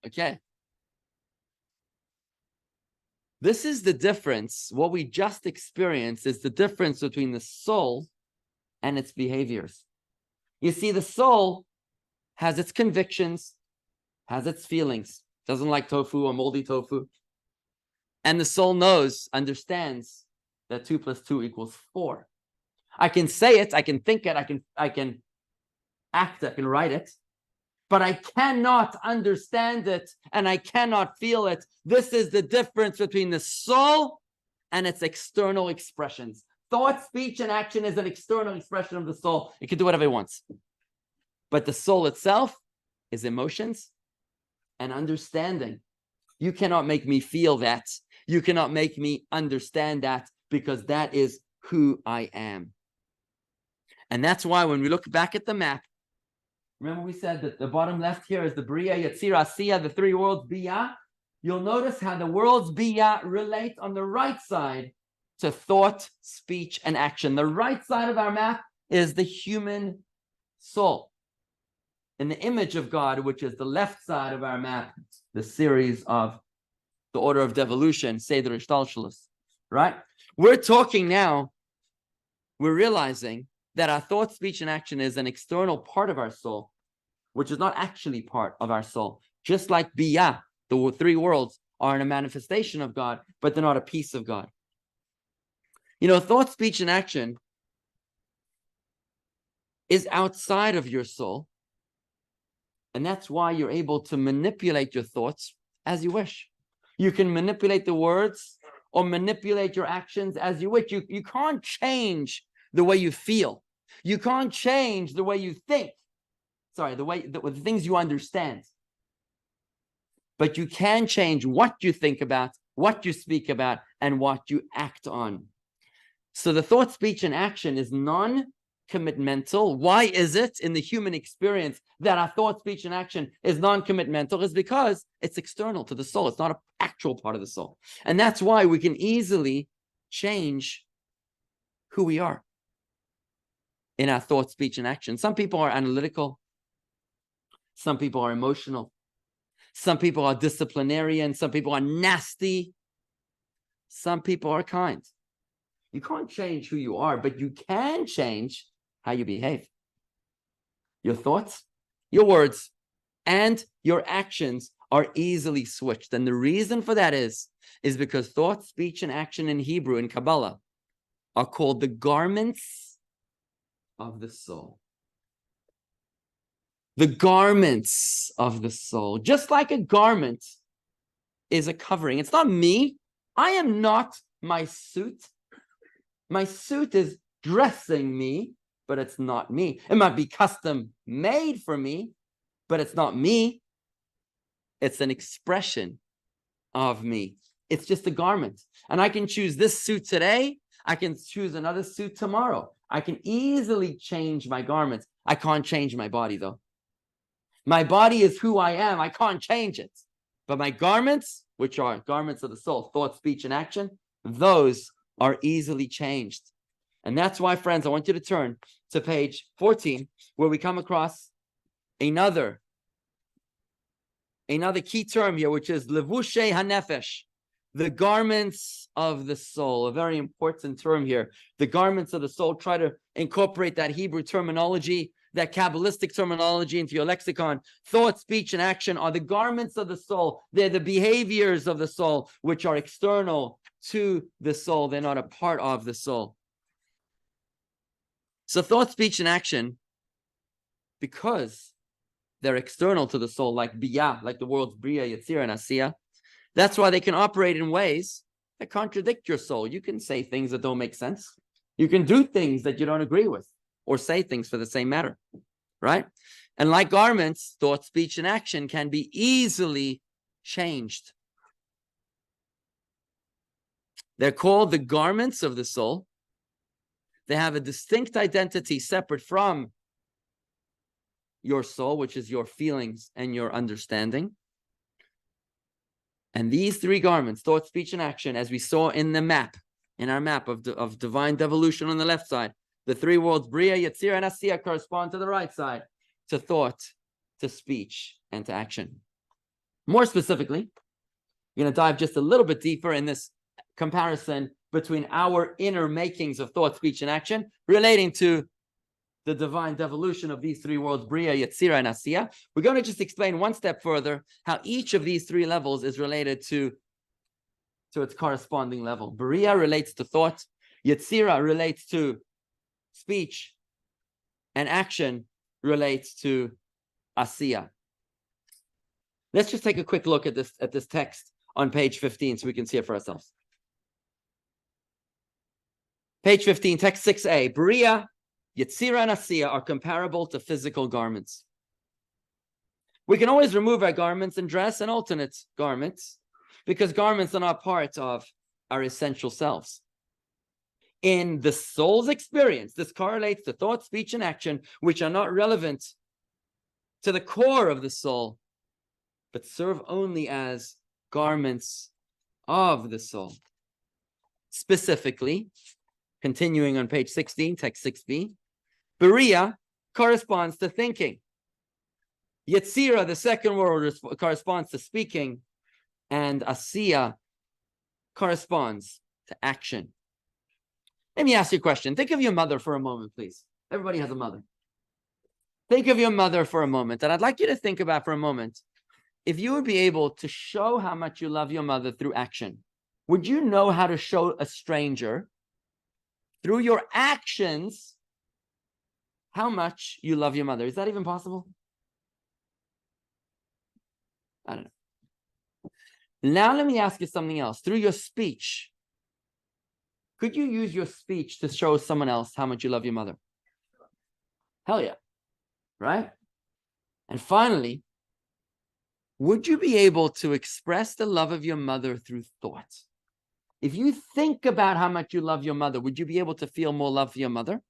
Okay. This is the difference. What we just experienced is the difference between the soul and its behaviors. You see, the soul has its convictions, has its feelings, doesn't like tofu or moldy tofu. And the soul knows, understands that 2 + 2 = 4. I can say it, I can think it, I can act it, I can write it, but I cannot understand it and I cannot feel it. This is the difference between the soul and its external expressions. Thought, speech, and action is an external expression of the soul. It can do whatever it wants. But the soul itself is emotions and understanding. You cannot make me feel that. You cannot make me understand that, because that is who I am. And that's why when we look back at the map, remember we said that the bottom left here is the Bria, Yetzir, Asiya, the three worlds, Biyah. You'll notice how the worlds Biyah relate on the right side to thought, speech, and action. The right side of our map is the human soul. In the image of God, which is the left side of our map, the series of the order of devolution, Seder Ishtalshalus, right? We're talking now, we're realizing that our thought, speech, and action is an external part of our soul, which is not actually part of our soul. Just like Biyah, the three worlds are a manifestation of God, but they're not a piece of God. You know, thought, speech, and action is outside of your soul. And that's why you're able to manipulate your thoughts as you wish. You can manipulate the words or manipulate your actions as you wish. You can't change the way you feel. You can't change the way you think. Sorry, the things you understand. But you can change what you think about, what you speak about, and what you act on. So the thought, speech, and action is non-commitmental. Why is it in the human experience that our thought, speech, and action is non-commitmental? It's because it's external to the soul. It's not an actual part of the soul. And that's why we can easily change who we are in our thought, speech, and action. Some people are analytical. Some people are emotional. Some people are disciplinarian. Some people are nasty. Some people are kind. You can't change who you are, but you can change how you behave. Your thoughts, your words, and your actions are easily switched. And the reason for that is because thought, speech, and action in Hebrew, in Kabbalah, are called the garments of the soul. The garments of the soul. Just like a garment is a covering. It's not me. I am not my suit. My suit is dressing me, but it's not me. It might be custom made for me, but it's not me. It's an expression of me. It's just a garment. And I can choose this suit today. I can choose another suit tomorrow. I can easily change my garments. I can't change my body, though. My body is who I am. I can't change it. But my garments, which are garments of the soul, thought, speech, and action, those are easily changed. And that's why, friends, I want you to turn to page 14, where we come across another key term here, which is levushe hanefesh, the garments of the soul. A very important term here. The garments of the soul. Try to incorporate that Hebrew terminology, that Kabbalistic terminology into your lexicon. Thought, speech, and action are the garments of the soul. They're the behaviors of the soul, which are external to the soul. They're not a part of the soul. So thought, speech, and action, because they're external to the soul, like biyah, like the world's bria, yetzira, and asiya. That's why they can operate in ways that contradict your soul. You can say things that don't make sense. You can do things that you don't agree with, or say things for the same matter, right? And like garments, thought, speech, and action can be easily changed. They're called the garments of the soul. They have a distinct identity separate from your soul, which is your feelings and your understanding. And these three garments, thought, speech, and action, as we saw in the map, in our map of divine devolution on the left side, the three worlds, Bria, Yetzirah, and Asiya, correspond to the right side, to thought, to speech, and to action. More specifically, we're going to dive just a little bit deeper in this comparison between our inner makings of thought, speech, and action relating to the divine devolution of these three worlds, Bria, Yetzirah, and Asiya. We're going to just explain one step further how each of these three levels is related to its corresponding level. Bria relates to thought, Yetzirah relates to speech, and action relates to Asiya. Let's just take a quick look at this text on page 15 so we can see it for ourselves. Page 15, text 6a. Bria, Yetzirah, and Asiya are comparable to physical garments. We can always remove our garments and dress an alternate garments because garments are not part of our essential selves. In the soul's experience, this correlates to thought, speech, and action, which are not relevant to the core of the soul, but serve only as garments of the soul. Specifically, continuing on page 16, text 6b, Bria corresponds to thinking. Yetzirah, the second word, corresponds to speaking, and Asiya corresponds to action. Let me ask you a question. Think of your mother for a moment, please. Everybody has a mother. Think of your mother for a moment, and I'd like you to think about for a moment, if you would be able to show how much you love your mother through action, would you know how to show a stranger through your actions how much you love your mother? Is that even possible? I don't know. Now let me ask you something else. Through your speech, could you use your speech to show someone else how much you love your mother? Hell yeah. Right? And finally, would you be able to express the love of your mother through thought? If you think about how much you love your mother, would you be able to feel more love for your mother?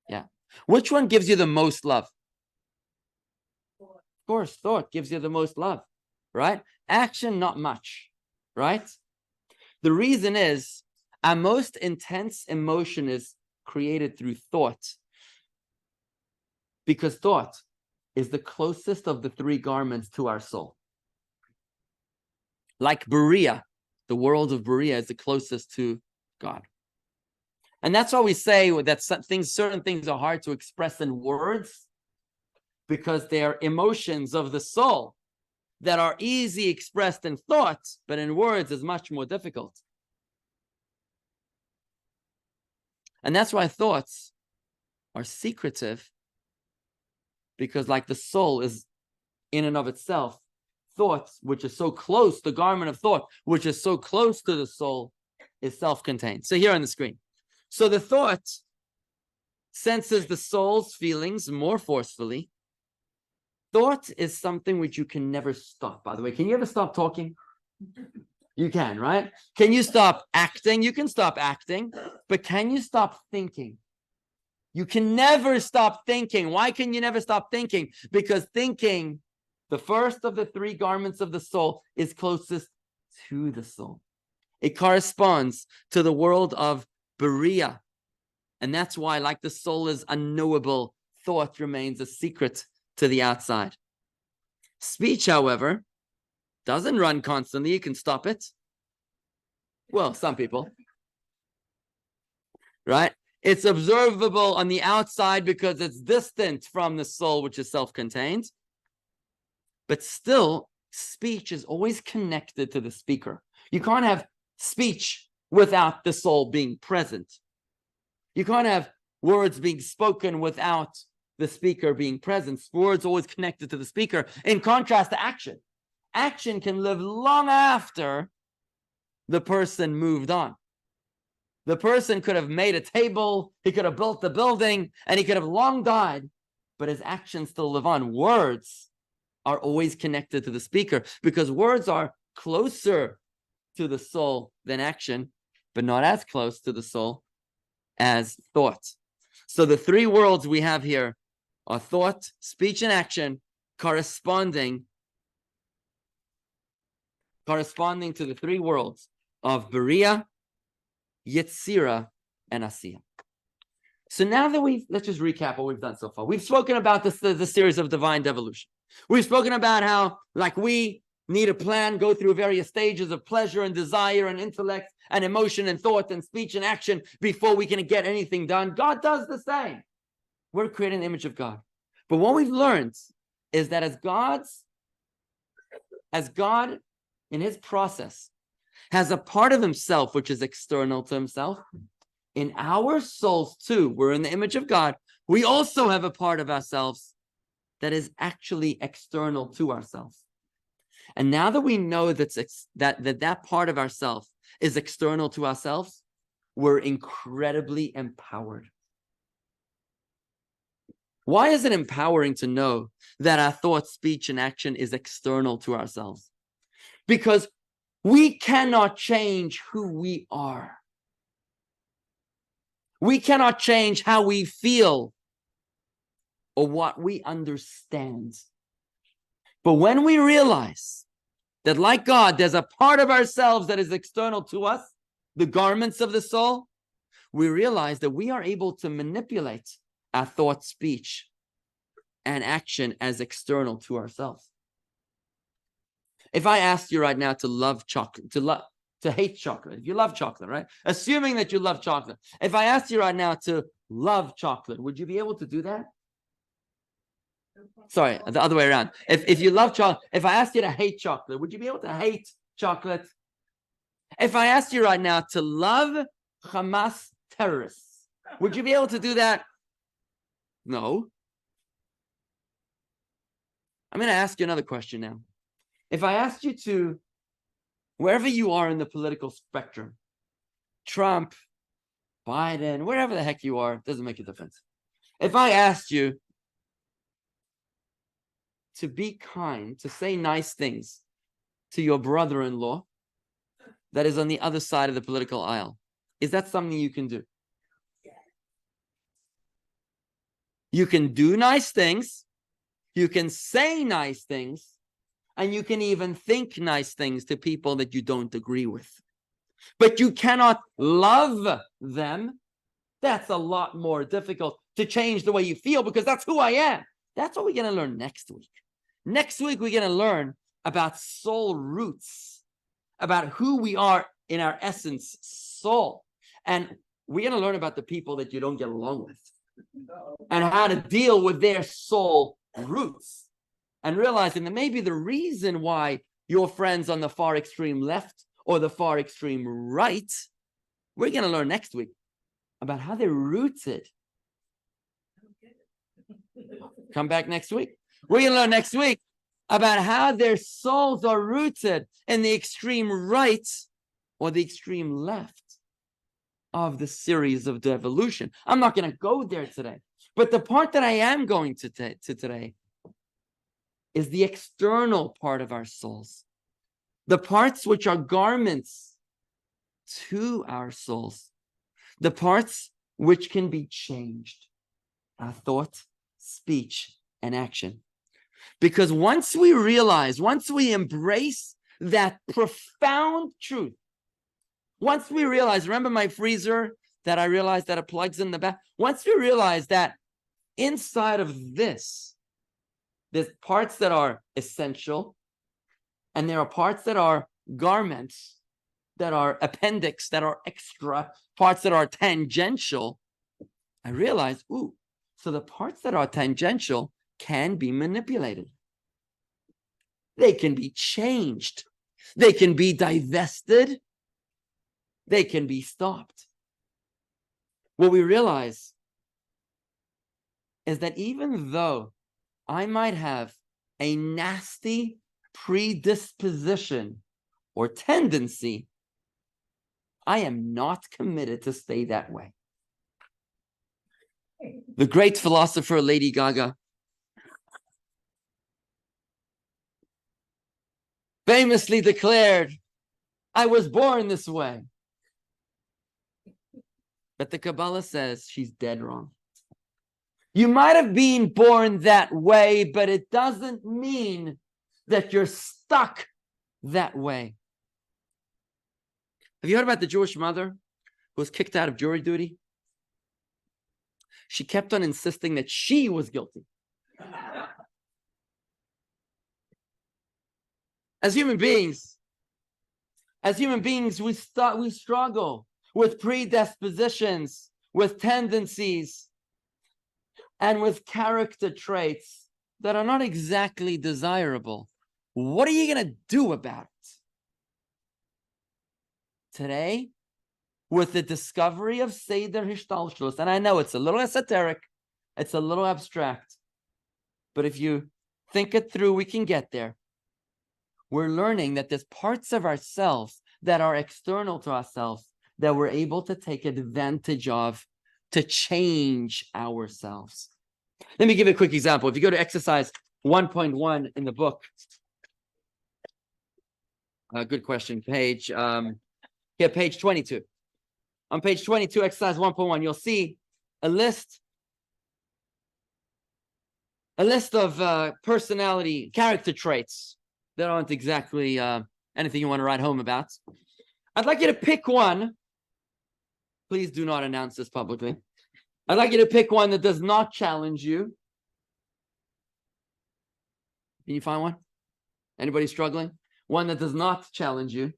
Yeah. Which one gives you the most love? Of course, thought gives you the most love, right? Action, not much, right? The reason is our most intense emotion is created through thought. Because thought is the closest of the three garments to our soul. Like Berea, the world of Berea is the closest to God. And that's why we say that certain things are hard to express in words, because they are emotions of the soul that are easy expressed in thoughts, but in words is much more difficult. And that's why thoughts are secretive, because like the soul is in and of itself, thoughts, which is so close, the garment of thought, which is so close to the soul, is self-contained. So here on the screen. So the thought senses the soul's feelings more forcefully. Thought is something which you can never stop, by the way. Can you ever stop talking? You can, right? Can you stop acting? You can stop acting, but can you stop thinking? You can never stop thinking. Why can you never stop thinking? Because thinking, the first of the three garments of the soul, is closest to the soul. It corresponds to the world of Berea. And that's why, like the soul is unknowable, thought remains a secret to the outside. Speech, however, doesn't run constantly. You can stop it. Well, some people. Right? It's observable on the outside because it's distant from the soul, which is self-contained. But still, speech is always connected to the speaker. You can't have speech without the soul being present. You can't have words being spoken without the speaker being present. Words always connected to the speaker, in contrast to action. Action can live long after the person moved on. The person could have made a table, he could have built the building, and he could have long died, but his actions still live on. Words are always connected to the speaker because words are closer to the soul than action, but not as close to the soul as thought. So the three worlds we have here are thought, speech, and action, corresponding to the three worlds of Berea, Yetzirah, and Asiya. So now that let's just recap what we've done so far. We've spoken about the series of divine devolution. We've spoken about how, like, we need a plan, go through various stages of pleasure and desire and intellect and emotion and thought and speech and action before we can get anything done. God does the same. We're creating the image of God. But what we've learned is that as God in his process has a part of himself which is external to himself, in our souls too, we're in the image of God, we also have a part of ourselves that is actually external to ourselves. And now that we know that part of ourselves is external to ourselves, we're incredibly empowered. Why is it empowering to know that our thought, speech, and action is external to ourselves? Because we cannot change who we are. We cannot change how we feel or what we understand. But when we realize that, like God, there's a part of ourselves that is external to us, the garments of the soul, we realize that we are able to manipulate our thought, speech, and action as external to ourselves. If I asked you right now to love chocolate, to hate chocolate, if you love chocolate, right? Assuming that you love chocolate. If I asked you right now to love chocolate, would you be able to do that? Sorry, the other way around. If you love chocolate, if I asked you to hate chocolate, would you be able to hate chocolate? If I asked you right now to love Hamas terrorists, would you be able to do that? No. I'm going to ask you another question now. If I asked you to, wherever you are in the political spectrum, Trump, Biden, wherever the heck you are, doesn't make a difference. If I asked you to be kind, to say nice things to your brother-in-law that is on the other side of the political aisle, is that something you can do? You can do nice things, you can say nice things, and you can even think nice things to people that you don't agree with. But you cannot love them. That's a lot more difficult to change the way you feel, because that's who I am. That's what we're going to learn next week. Next week, we're going to learn about soul roots, about who we are in our essence, soul. And we're going to learn about the people that you don't get along with and how to deal with their soul roots, and realizing that maybe the reason why your friends on the far extreme left or the far extreme right, we're going to learn next week about how they're rooted. Come back next week. We're going to learn next week about how their souls are rooted in the extreme right or the extreme left of the series of the evolution. I'm not going to go there today, but the part that I am going to today is the external part of our souls, the parts which are garments to our souls, the parts which can be changed, our thought, speech, and action. Because once we realize, once we embrace that profound truth, once we realize, remember my freezer that I realized that it plugs in the back? Once we realize that inside of this, there's parts that are essential, and there are parts that are garments, that are appendix, that are extra, parts that are tangential, I realize, so the parts that are tangential can be manipulated. They can be changed. They can be divested. They can be stopped. What we realize is that even though I might have a nasty predisposition or tendency, I am not committed to stay that way. The great philosopher Lady Gaga famously declared, I was born this way. But the Kabbalah says she's dead wrong. You might have been born that way, but it doesn't mean that you're stuck that way. Have you heard about the Jewish mother who was kicked out of jury duty? She kept on insisting that she was guilty. As human beings, we struggle with predispositions, with tendencies, and with character traits that are not exactly desirable. What are you going to do about it? Today, with the discovery of Seder Hishtalshlus, and I know it's a little esoteric, it's a little abstract, but if you think it through, we can get there. We're learning that there's parts of ourselves that are external to ourselves that we're able to take advantage of to change ourselves. Let me give you a quick example. If you go to exercise 1.1 in the book, good question, page 22. On page 22, exercise 1.1, you'll see a list of personality, character traits that aren't exactly anything you want to write home about. I'd like you to pick one. Please do not announce this publicly. I'd like you to pick one that does not challenge you. Can you find one? Anybody struggling? One that does not challenge you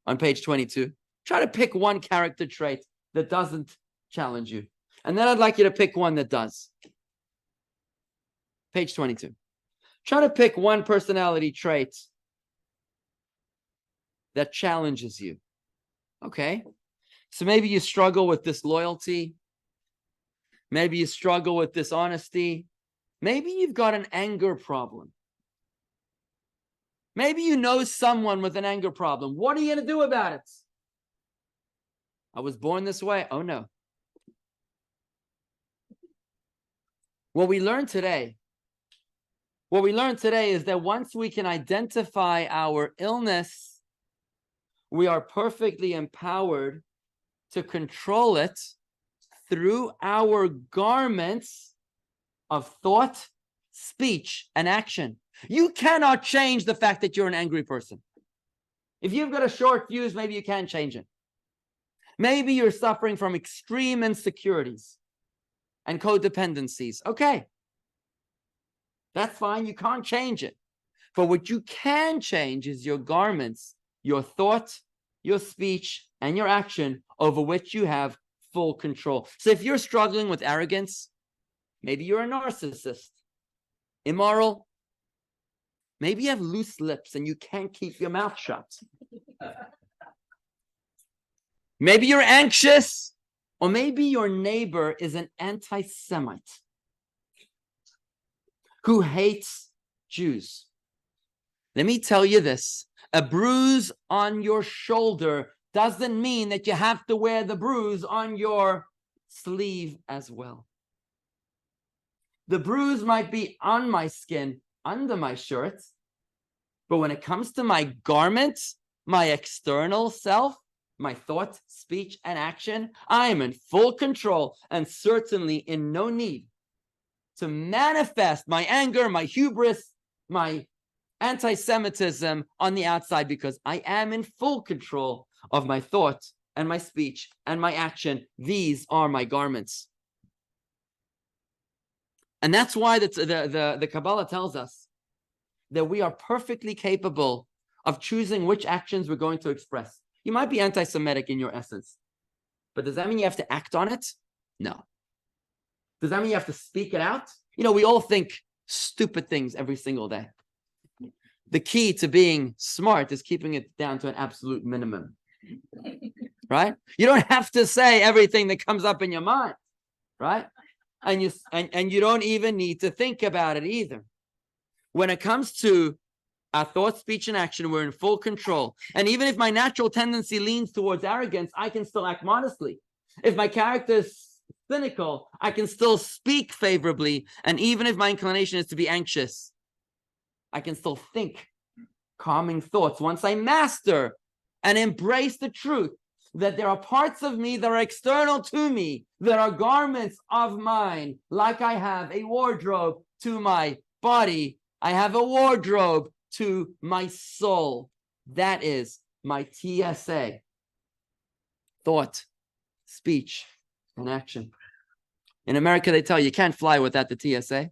on page 22. Try to pick one character trait that doesn't challenge you. And then I'd like you to pick one that does. Page 22. Try to pick one personality trait that challenges you. Okay. So maybe you struggle with disloyalty. Maybe you struggle with dishonesty. Maybe you've got an anger problem. Maybe you know someone with an anger problem. What are you going to do about it? I was born this way. Oh, no. What we learned today is that once we can identify our illness, we are perfectly empowered to control it through our garments of thought, speech, and action. You cannot change the fact that you're an angry person. If you've got a short fuse, maybe you can change it. Maybe you're suffering from extreme insecurities and codependencies. Okay. That's fine. You can't change it. But what you can change is your garments, your thought, your speech, and your action over which you have full control. So if you're struggling with arrogance, maybe you're a narcissist, immoral, maybe you have loose lips and you can't keep your mouth shut. Maybe you're anxious, or maybe your neighbor is an anti-Semite who hates Jews. Let me tell you this. A bruise on your shoulder doesn't mean that you have to wear the bruise on your sleeve as well. The bruise might be on my skin, under my shirt, but when it comes to my garments, my external self, my thought, speech, and action, I am in full control and certainly in no need to manifest my anger, my hubris, my anti-Semitism on the outside, because I am in full control of my thought and my speech and my action. These are my garments. And that's why the Kabbalah tells us that we are perfectly capable of choosing which actions we're going to express. You might be anti-Semitic in your essence, but does that mean you have to act on it? No. Does that mean you have to speak it out? You know, we all think stupid things every single day. The key to being smart is keeping it down to an absolute minimum, right? You don't have to say everything that comes up in your mind, right? And you don't even need to think about it either. When it comes to our thought, speech, and action, we're in full control. And even if my natural tendency leans towards arrogance, I can still act modestly. If my character is cynical, I can still speak favorably. And even if my inclination is to be anxious, I can still think calming thoughts once I master and embrace the truth that there are parts of me that are external to me, that are garments of mine, like I have a wardrobe to my body. I have a wardrobe to my soul. That is my TSA. Thought, speech, and action. In America, they tell you can't fly without the TSA.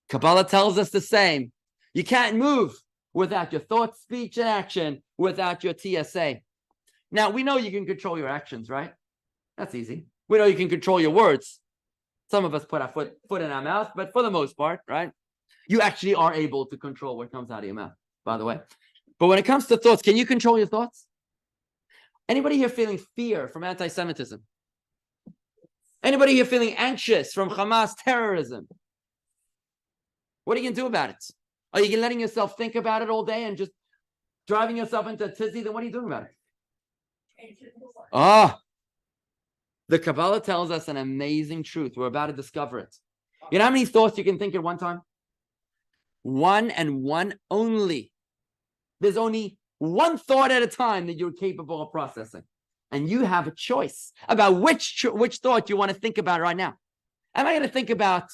Kabbalah tells us the same. You can't move without your thought, speech, and action, without your TSA. Now, we know you can control your actions, right? That's easy. We know you can control your words. Some of us put our foot in our mouth, but for the most part, right? You actually are able to control what comes out of your mouth, by the way. But when it comes to thoughts, can you control your thoughts? Anybody here feeling fear from anti-Semitism? Anybody here feeling anxious from Hamas terrorism? What are you going to do about it? Are you letting yourself think about it all day and just driving yourself into a tizzy? Then what are you doing about it? The Kabbalah tells us an amazing truth. We're about to discover it. You know how many thoughts you can think at one time? One and one only. There's only one thought at a time that you're capable of processing. And you have a choice about which thought you want to think about right now. Am I going to think about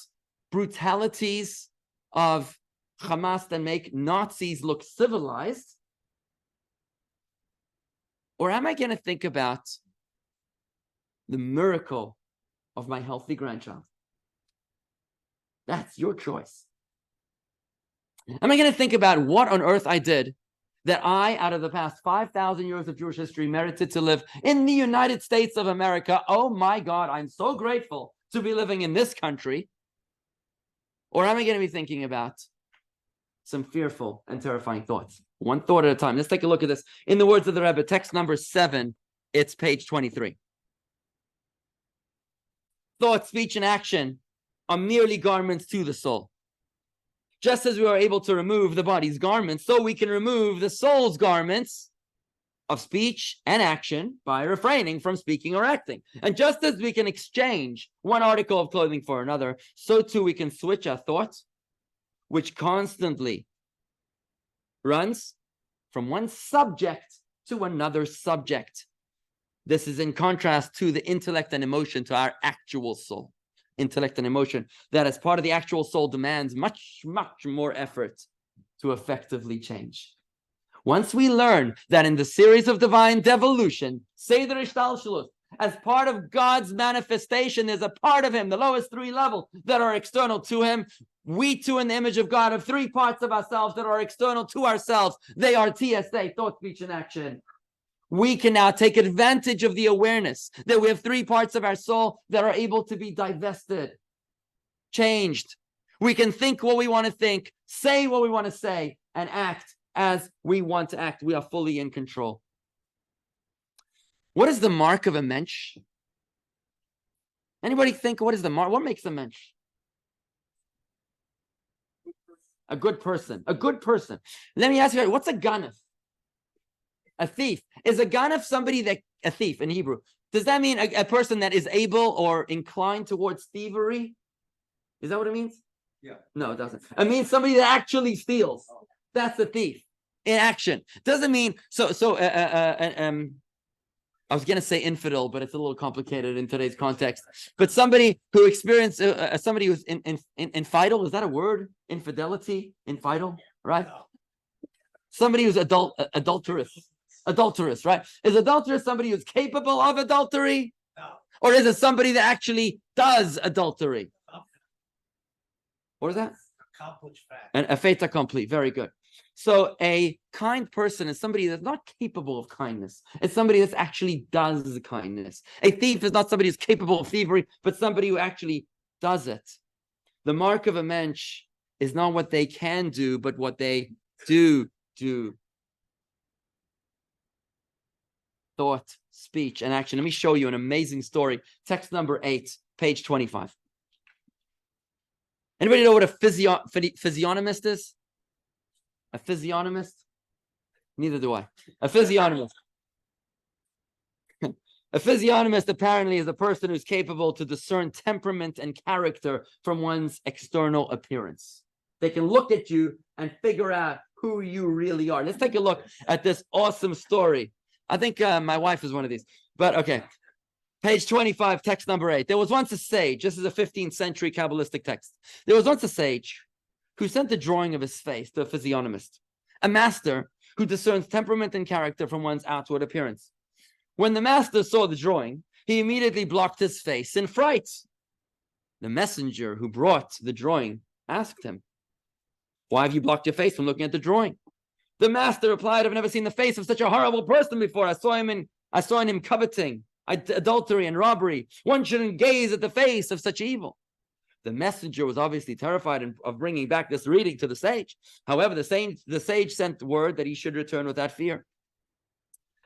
brutalities of Hamas that make Nazis look civilized? Or am I going to think about the miracle of my healthy grandchild? That's your choice. Am I going to think about what on earth I did that I, out of the past 5,000 years of Jewish history, merited to live in the United States of America? Oh my God, I'm so grateful to be living in this country. Or am I going to be thinking about some fearful and terrifying thoughts? One thought at a time. Let's take a look at this. In the words of the Rabbi, text number 7, it's page 23. Thought, speech, and action are merely garments to the soul. Just as we are able to remove the body's garments, so we can remove the soul's garments of speech and action by refraining from speaking or acting. And just as we can exchange one article of clothing for another, so too we can switch our thoughts, which constantly runs from one subject to another subject. This is in contrast to the intellect and emotion, to our actual soul. Intellect and emotion, that as part of the actual soul demands much, much more effort to effectively change. Once we learn that in the series of divine devolution, Seder Ishtalshelus, As part of God's manifestation, there's a part of him, the lowest three levels that are external to him. We too, in the image of God, have three parts of ourselves that are external to ourselves. They are TSA, thought, speech, and action. We can now take advantage of the awareness that we have three parts of our soul that are able to be divested, changed. We can think what we want to think, say what we want to say, and act as we want to act. We are fully in control. What is the mark of a mensch? Anybody think, what is the mark? What makes a mensch? A good person. A good person. Let me ask you, what's a ganef? A thief. Is a ganef somebody that, a thief in Hebrew, does that mean a person that is able or inclined towards thievery? Is that what it means? Yeah. No, it doesn't. It means somebody that actually steals. That's a thief in action. Doesn't mean, I was going to say infidel, but it's a little complicated in today's context. But somebody who experienced, somebody who's infidel, is that a word? Infidelity? Infidel, right? Somebody who's adulterous, right? Is adulterous somebody who's capable of adultery? No. Or is it somebody that actually does adultery? What is that? Accomplished fact. A fait accompli. Very good. So a kind person is somebody that's not capable of kindness. It's somebody that actually does kindness. A thief is not somebody who's capable of thievery, but somebody who actually does it. The mark of a mensch is not what they can do, but what they do. Thought, speech, and action. Let me show you an amazing story. Text number 8, page 25. Anybody know what a physiognomist is? A physiognomist? Neither do I. A physiognomist. A physiognomist apparently is a person who's capable to discern temperament and character from one's external appearance. They can look at you and figure out who you really are. Let's take a look at this awesome story. I think my wife is one of these, but okay. Page 25, text number 8. There was once a sage. This is a 15th century Kabbalistic text. There was once a sage who sent a drawing of his face to a physiognomist, a master who discerns temperament and character from one's outward appearance. When the master saw the drawing, he immediately blocked his face in fright. The messenger who brought the drawing asked him, "Why have you blocked your face from looking at the drawing?" The master replied, "I've never seen the face of such a horrible person before. I saw in him coveting, adultery, and robbery. One shouldn't gaze at the face of such evil." The messenger was obviously terrified of bringing back this reading to the sage. However, the sage sent word that he should return without fear.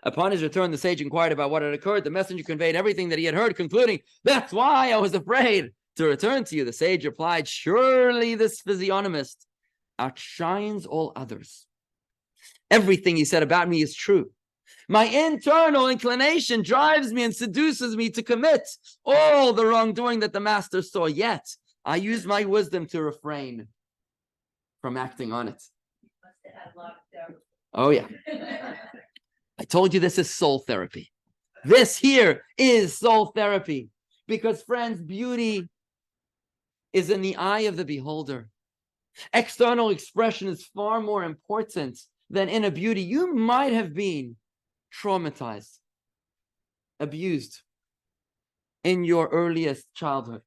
Upon his return, the sage inquired about what had occurred. The messenger conveyed everything that he had heard, concluding, "That's why I was afraid to return to you." The sage replied, "Surely this physiognomist outshines all others. Everything he said about me is true. My internal inclination drives me and seduces me to commit all the wrongdoing that the master saw. Yet I use my wisdom to refrain from acting on it." Oh, yeah. I told you this is soul therapy. This here is soul therapy. Because, friends, beauty is in the eye of the beholder. External expression is far more important than inner beauty. You might have been traumatized, abused in your earliest childhood.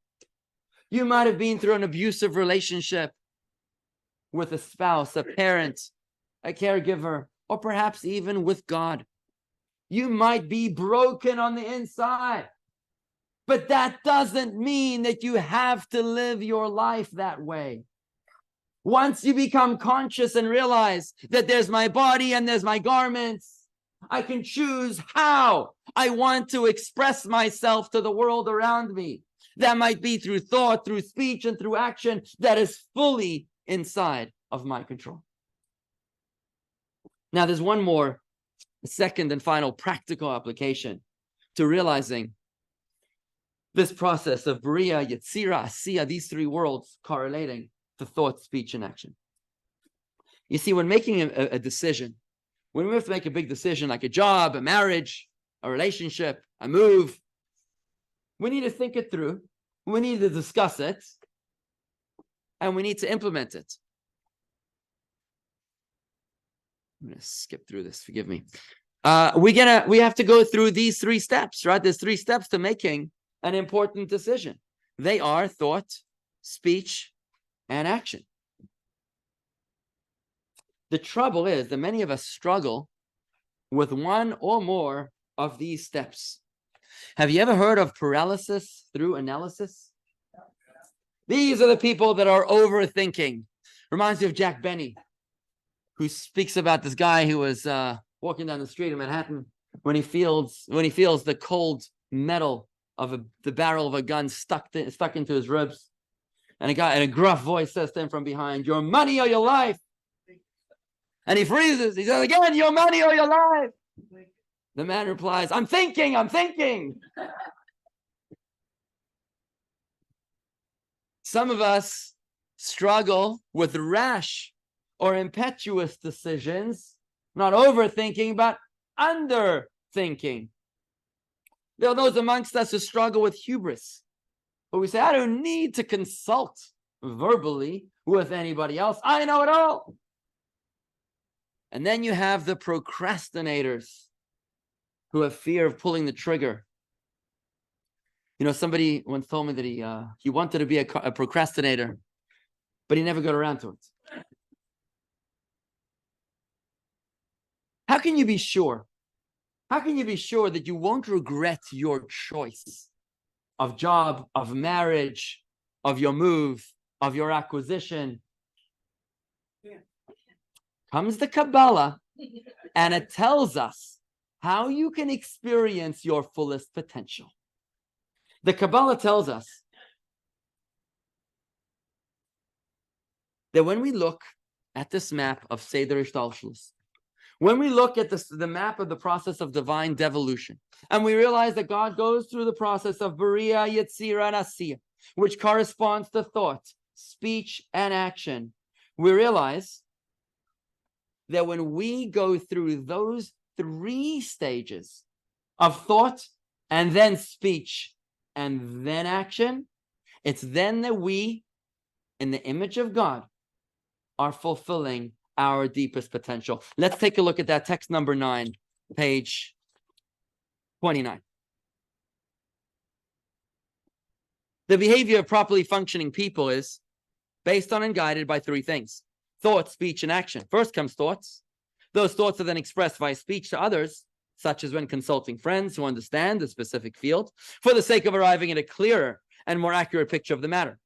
You might have been through an abusive relationship with a spouse, a parent, a caregiver, or perhaps even with God. You might be broken on the inside, but that doesn't mean that you have to live your life that way. Once you become conscious and realize that there's my body and there's my garments, I can choose how I want to express myself to the world around me. That might be through thought, through speech, and through action that is fully inside of my control. Now, there's one more, second and final practical application to realizing this process of Bria, Yetzira, Asiya, these three worlds correlating to thought, speech, and action. You see, when making a decision, when we have to make a big decision like a job, a marriage, a relationship, a move, we need to think it through, we need to discuss it, and we need to implement it. I'm going to skip through this, forgive me. We have to go through these 3 steps, right? There's 3 steps to making an important decision. They are thought, speech, and action. The trouble is that many of us struggle with one or more of these steps. Have you ever heard of paralysis through analysis? These are the people that are overthinking. Reminds me of Jack Benny, who speaks about this guy who was walking down the street in Manhattan when he feels the cold metal of the barrel of a gun stuck into his ribs, and a gruff voice says to him from behind, "Your money or your life." And he freezes. He says again, "Your money or your life." The man replies, I'm thinking. Some of us struggle with rash or impetuous decisions, not overthinking, but underthinking. There are those amongst us who struggle with hubris, but we say, I don't need to consult verbally with anybody else. I know it all. And then you have the procrastinators who have fear of pulling the trigger. You know, somebody once told me that he wanted to be a procrastinator, but he never got around to it. How can you be sure? How can you be sure that you won't regret your choice of job, of marriage, of your move, of your acquisition? Comes the Kabbalah, and it tells us how you can experience your fullest potential. The Kabbalah tells us that when we look at this map of Seder Ishtalshelus, when we look at the map of the process of divine devolution, and we realize that God goes through the process of Bariah, Yetzirah, and Asiyah, which corresponds to thought, speech, and action, we realize that when we go through those 3 stages of thought and then speech and then action, it's then that we, in the image of God, are fulfilling our deepest potential. Let's take a look at that text number 9, page 29. The behavior of properly functioning people is based on and guided by 3 things: thought, speech, and action. First comes thoughts. Those thoughts are then expressed via speech to others, such as when consulting friends who understand the specific field, for the sake of arriving at a clearer and more accurate picture of the matter.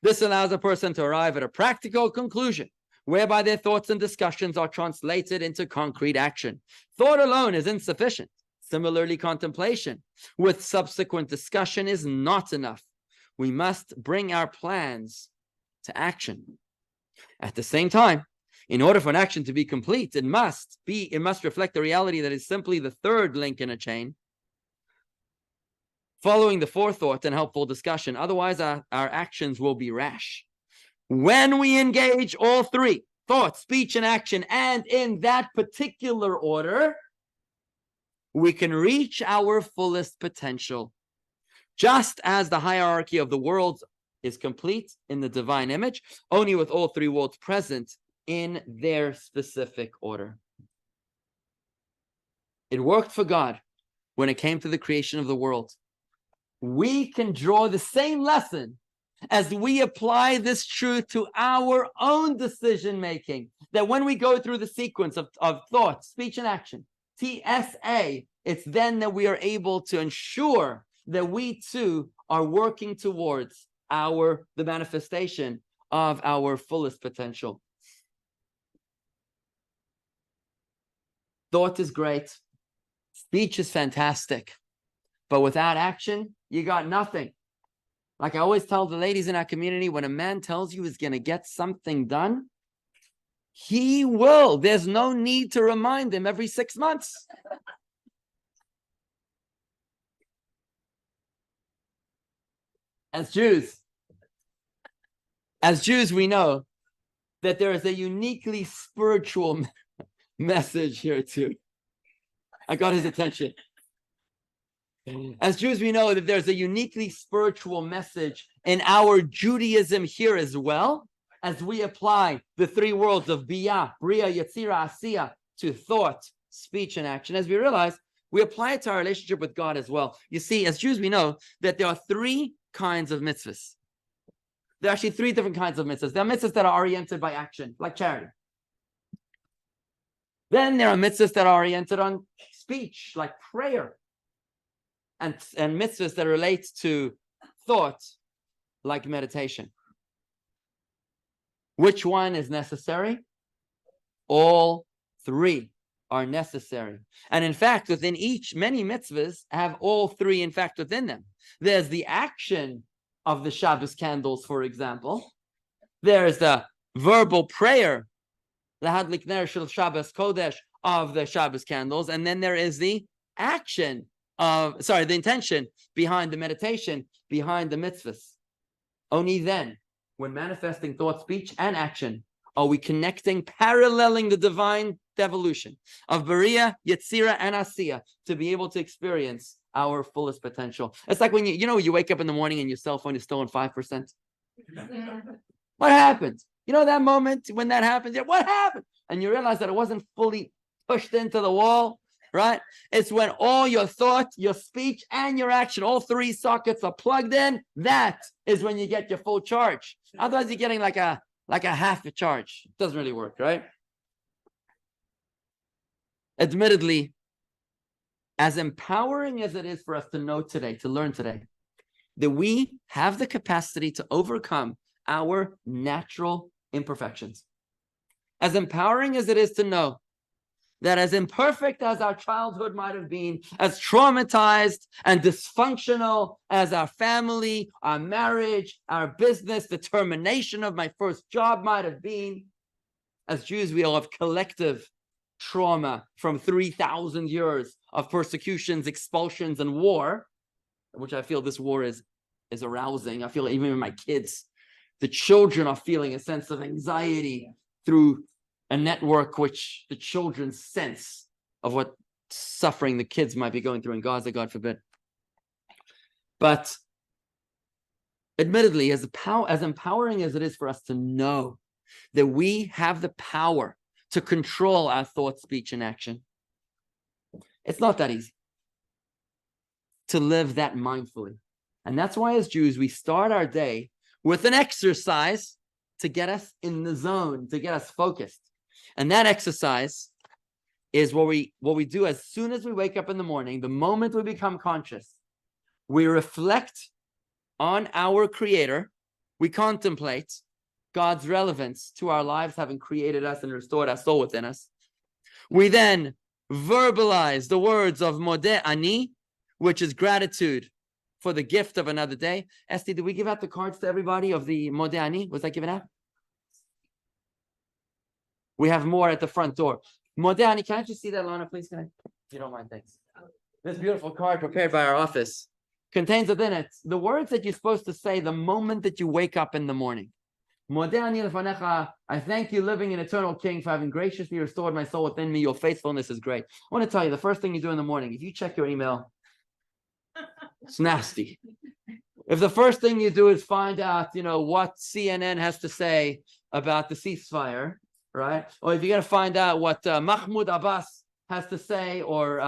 This allows a person to arrive at a practical conclusion, whereby their thoughts and discussions are translated into concrete action. Thought alone is insufficient. Similarly, contemplation with subsequent discussion is not enough. We must bring our plans to action. At the same time, in order for an action to be complete, it must reflect the reality that is simply the 3rd link in a chain, following the 4th thought and helpful discussion. Otherwise, our actions will be rash. When we engage all 3, thought, speech, and action, and in that particular order, we can reach our fullest potential. Just as the hierarchy of the worlds is complete in the divine image, only with all 3 worlds present in their specific order. It worked for God when it came to the creation of the world. We can draw the same lesson as we apply this truth to our own decision making, that when we go through the sequence of thought, speech, and action, TSA, it's then that we are able to ensure that we too are working towards the manifestation of our fullest potential. Thought is great. Speech is fantastic. But without action, you got nothing. Like I always tell the ladies in our community, when a man tells you he's going to get something done, he will. There's no need to remind him every 6 months. As Jews, we know that there is a uniquely spiritual message here too. I got his attention. As Jews, we know that there's a uniquely spiritual message in our Judaism here as well, as we apply the 3 worlds of Biyah, Bria, Yetzirah, Asiyah to thought, speech, and action, as we realize, we apply it to our relationship with God as well. You see, as Jews, we know that there are three kinds of mitzvahs. There are actually three different kinds of mitzvahs. There are mitzvahs that are oriented by action, like charity. Then there are mitzvahs that are oriented on speech, like prayer. And mitzvahs that relate to thought, like meditation. Which one is necessary? All three are necessary. And in fact, within each, many mitzvahs have all three, in fact, within them. There's the action of the Shabbos candles, for example. There's the verbal prayer, the Hadlik Ner Shel Shabbos Kodesh, of the Shabbos candles. And then there is the action of, the intention behind the meditation, behind the mitzvahs. Only then, when manifesting thought, speech, and action, are we connecting, paralleling the divine devolution of Bariya, Yetzira, and Asiya to be able to experience our fullest potential. It's like when you wake up in the morning and your cell phone is still on 5%. What happened? You know that moment when that happens? What happened? And you realize that it wasn't fully pushed into the wall, right? It's when all your thought, your speech, and your action, all three sockets are plugged in. That is when you get your full charge. Otherwise, you're getting like a half a charge. It doesn't really work, right? Admittedly, as empowering as it is for us to know today, to learn today, that we have the capacity to overcome our natural imperfections. As empowering as it is to know that as imperfect as our childhood might have been, as traumatized and dysfunctional as our family, our marriage, our business, the termination of my first job might have been, as Jews, we all have collective trauma from 3,000 years of persecutions, expulsions, and war, which I feel this war is arousing. I feel even in my kids, the children are feeling a sense of anxiety through a network which the children sense of what suffering the kids might be going through in Gaza, God forbid. But admittedly, as empowering as it is for us to know that we have the power to control our thought, speech, and action, it's not that easy to live that mindfully. And that's why as Jews, we start our day with an exercise to get us in the zone, to get us focused. And that exercise is what we do as soon as we wake up in the morning. The moment we become conscious, we reflect on our Creator. We contemplate God's relevance to our lives, having created us and restored our soul within us. We then verbalize the words of Modeh Ani, which is gratitude for the gift of another day. Esti, did we give out the cards to everybody of the Modeh Ani? Was that given out? We have more at the front door. Modeh Ani, can I just see that, Lana, please? Can I? If you don't mind, thanks. This beautiful card prepared by our office contains within it the words that you're supposed to say the moment that you wake up in the morning. Modeh Ani lefanecha, I thank you, living and eternal King, for having graciously restored my soul within me. Your faithfulness is great. I want to tell you, the first thing you do in the morning, if you check your email, it's nasty. If the first thing you do is find out, what CNN has to say about the ceasefire, right? Or if you're going to find out what Mahmoud Abbas has to say, or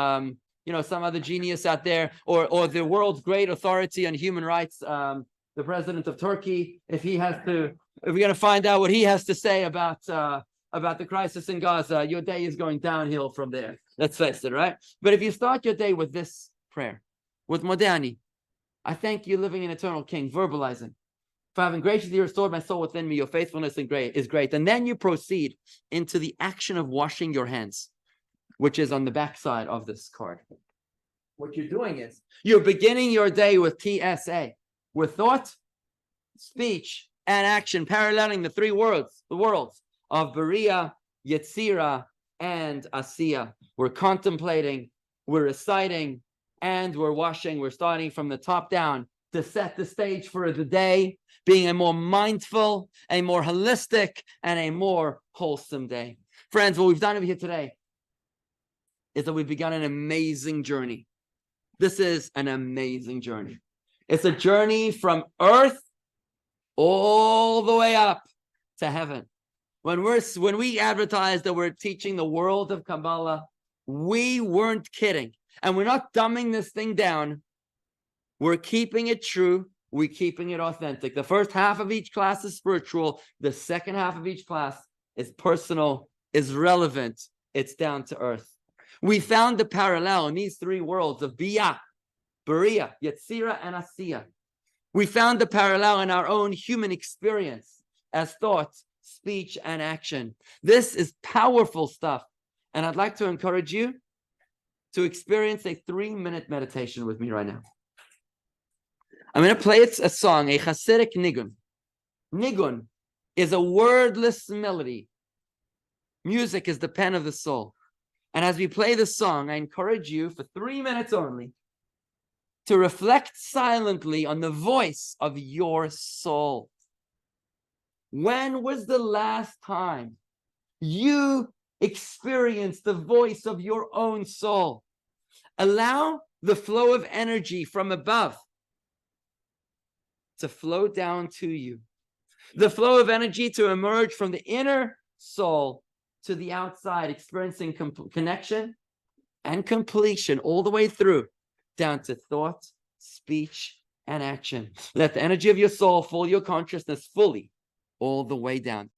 some other genius out there, or the world's great authority on human rights, the president of Turkey, if we're going to find out what he has to say about the crisis in Gaza, your day is going downhill from there. Let's face it, right? But if you start your day with this prayer, with Modeh Ani, I thank you, living and eternal King, verbalizing, for having graciously restored my soul within me, your faithfulness is great. And then you proceed into the action of washing your hands, which is on the back side of this card. What you're doing is you're beginning your day with TSA, with thought, speech, and action, paralleling the three worlds, the worlds of Bariya, Yetzira, and Asiya. We're contemplating, we're reciting, and we're washing. We're starting from the top down to set the stage for the day, being a more mindful, a more holistic, and a more wholesome day. Friends, what we've done over here today is that we've begun an amazing journey. This is an amazing journey. It's a journey from earth all the way up to heaven. When we advertise that we're teaching the world of Kabbalah, We weren't kidding. And we're not dumbing this thing down. We're keeping it true. We're keeping it authentic. The first half of each class is spiritual. The second half of each class is personal, is relevant. It's down to earth. We found the parallel in these three worlds of Biyah, Beriah, Yetzirah, and Asiyah. We found the parallel in our own human experience as thought, speech, and action. This is powerful stuff. And I'd like to encourage you to experience a 3-minute meditation with me right now. I'm going to play a song, a Hasidic nigun. Nigun is a wordless melody. Music is the pen of the soul. And as we play the song, I encourage you for 3 minutes only to reflect silently on the voice of your soul. When was the last time you experienced the voice of your own soul? Allow the flow of energy from above to flow down to you. The flow of energy to emerge from the inner soul to the outside, experiencing connection and completion all the way through, down to thought, speech, and action. Let the energy of your soul fill your consciousness fully, all the way down.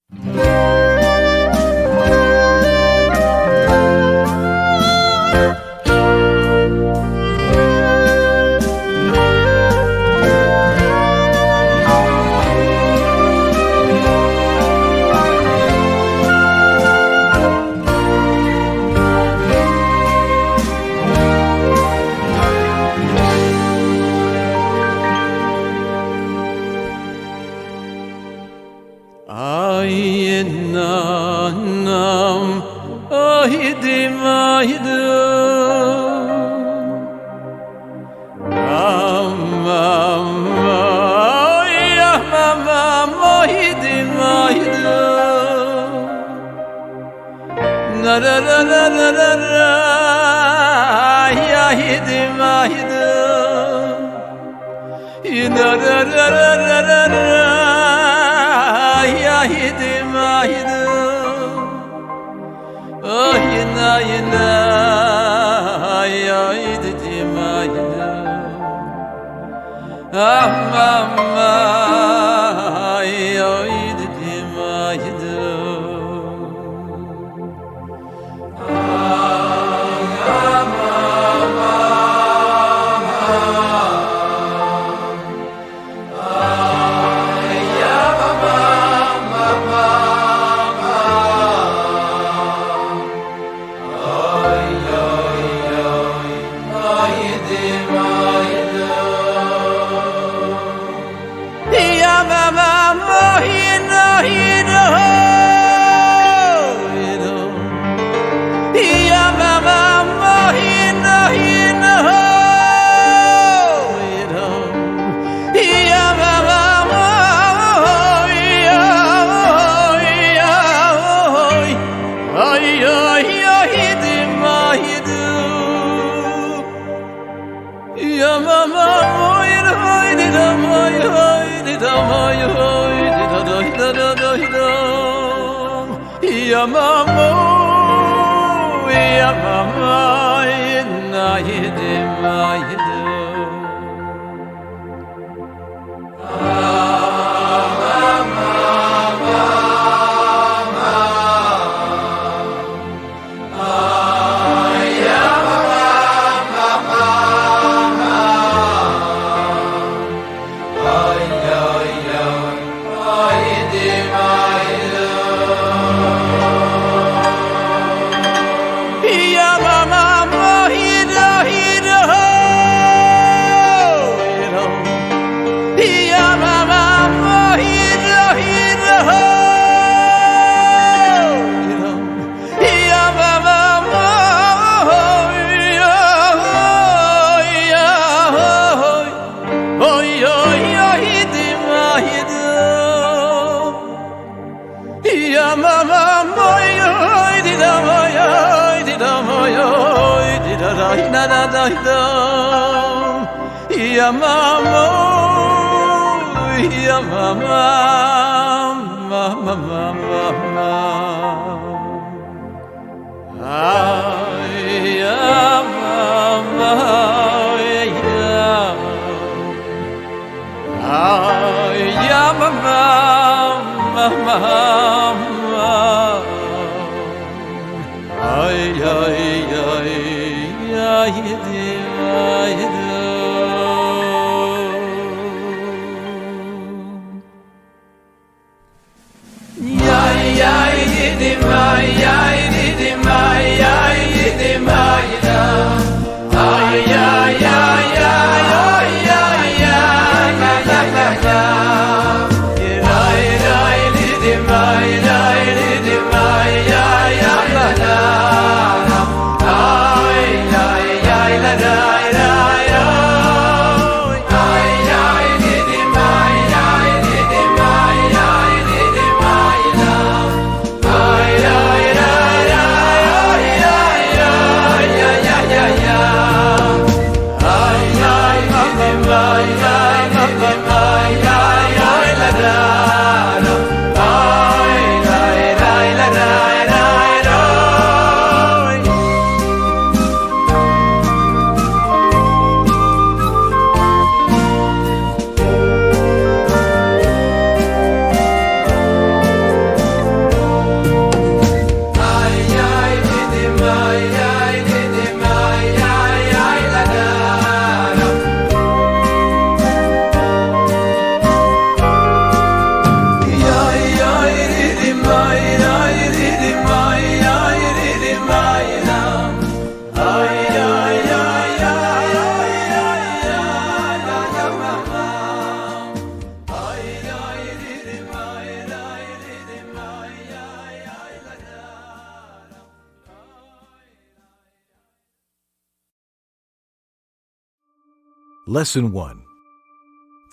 Lesson 1.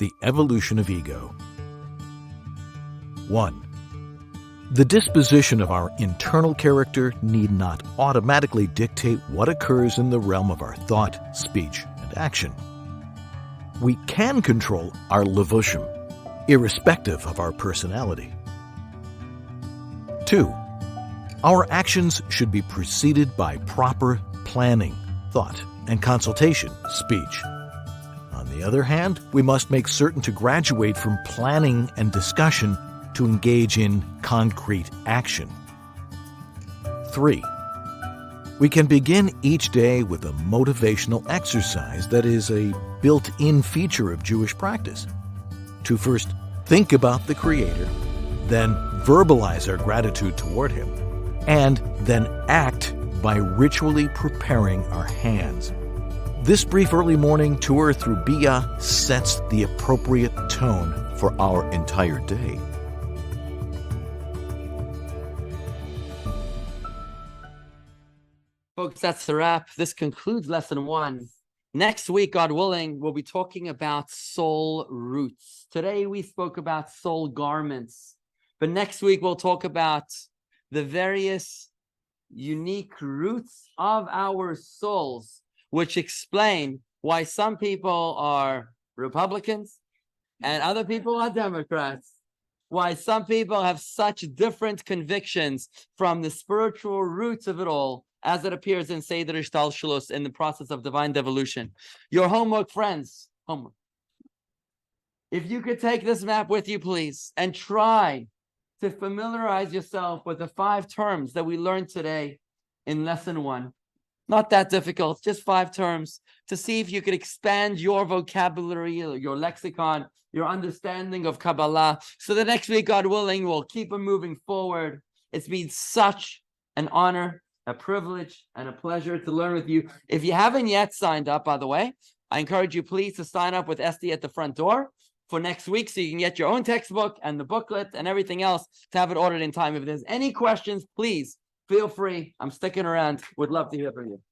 The Evolution of Ego. 1. The disposition of our internal character need not automatically dictate what occurs in the realm of our thought, speech, and action. We can control our levushim, irrespective of our personality. 2. Our actions should be preceded by proper planning, thought, and consultation, speech. On the other hand, we must make certain to graduate from planning and discussion to engage in concrete action. 3. We can begin each day with a motivational exercise that is a built-in feature of Jewish practice. To first think about the Creator, then verbalize our gratitude toward Him, and then act by ritually preparing our hands. This brief early morning tour through Bia sets the appropriate tone for our entire day. Folks, that's the wrap. This concludes lesson 1. Next week, God willing, we'll be talking about soul roots. Today, we spoke about soul garments. But next week, we'll talk about the various unique roots of our souls, which explain why some people are Republicans and other people are Democrats, why some people have such different convictions from the spiritual roots of it all, as it appears in Seder Ishtalshelus in the process of divine devolution. Your homework, friends, homework. If you could take this map with you, please, and try to familiarize yourself with the 5 terms that we learned today in lesson 1. Not that difficult, just 5 terms, to see if you could expand your vocabulary, your lexicon, your understanding of Kabbalah. So the next week, God willing, we'll keep on moving forward. It's been such an honor, a privilege, and a pleasure to learn with you. If you haven't yet signed up, by the way, I encourage you please to sign up with Esty at the front door for next week so you can get your own textbook and the booklet and everything else to have it ordered in time. If there's any questions, please feel free. I'm sticking around. Would love to hear from you.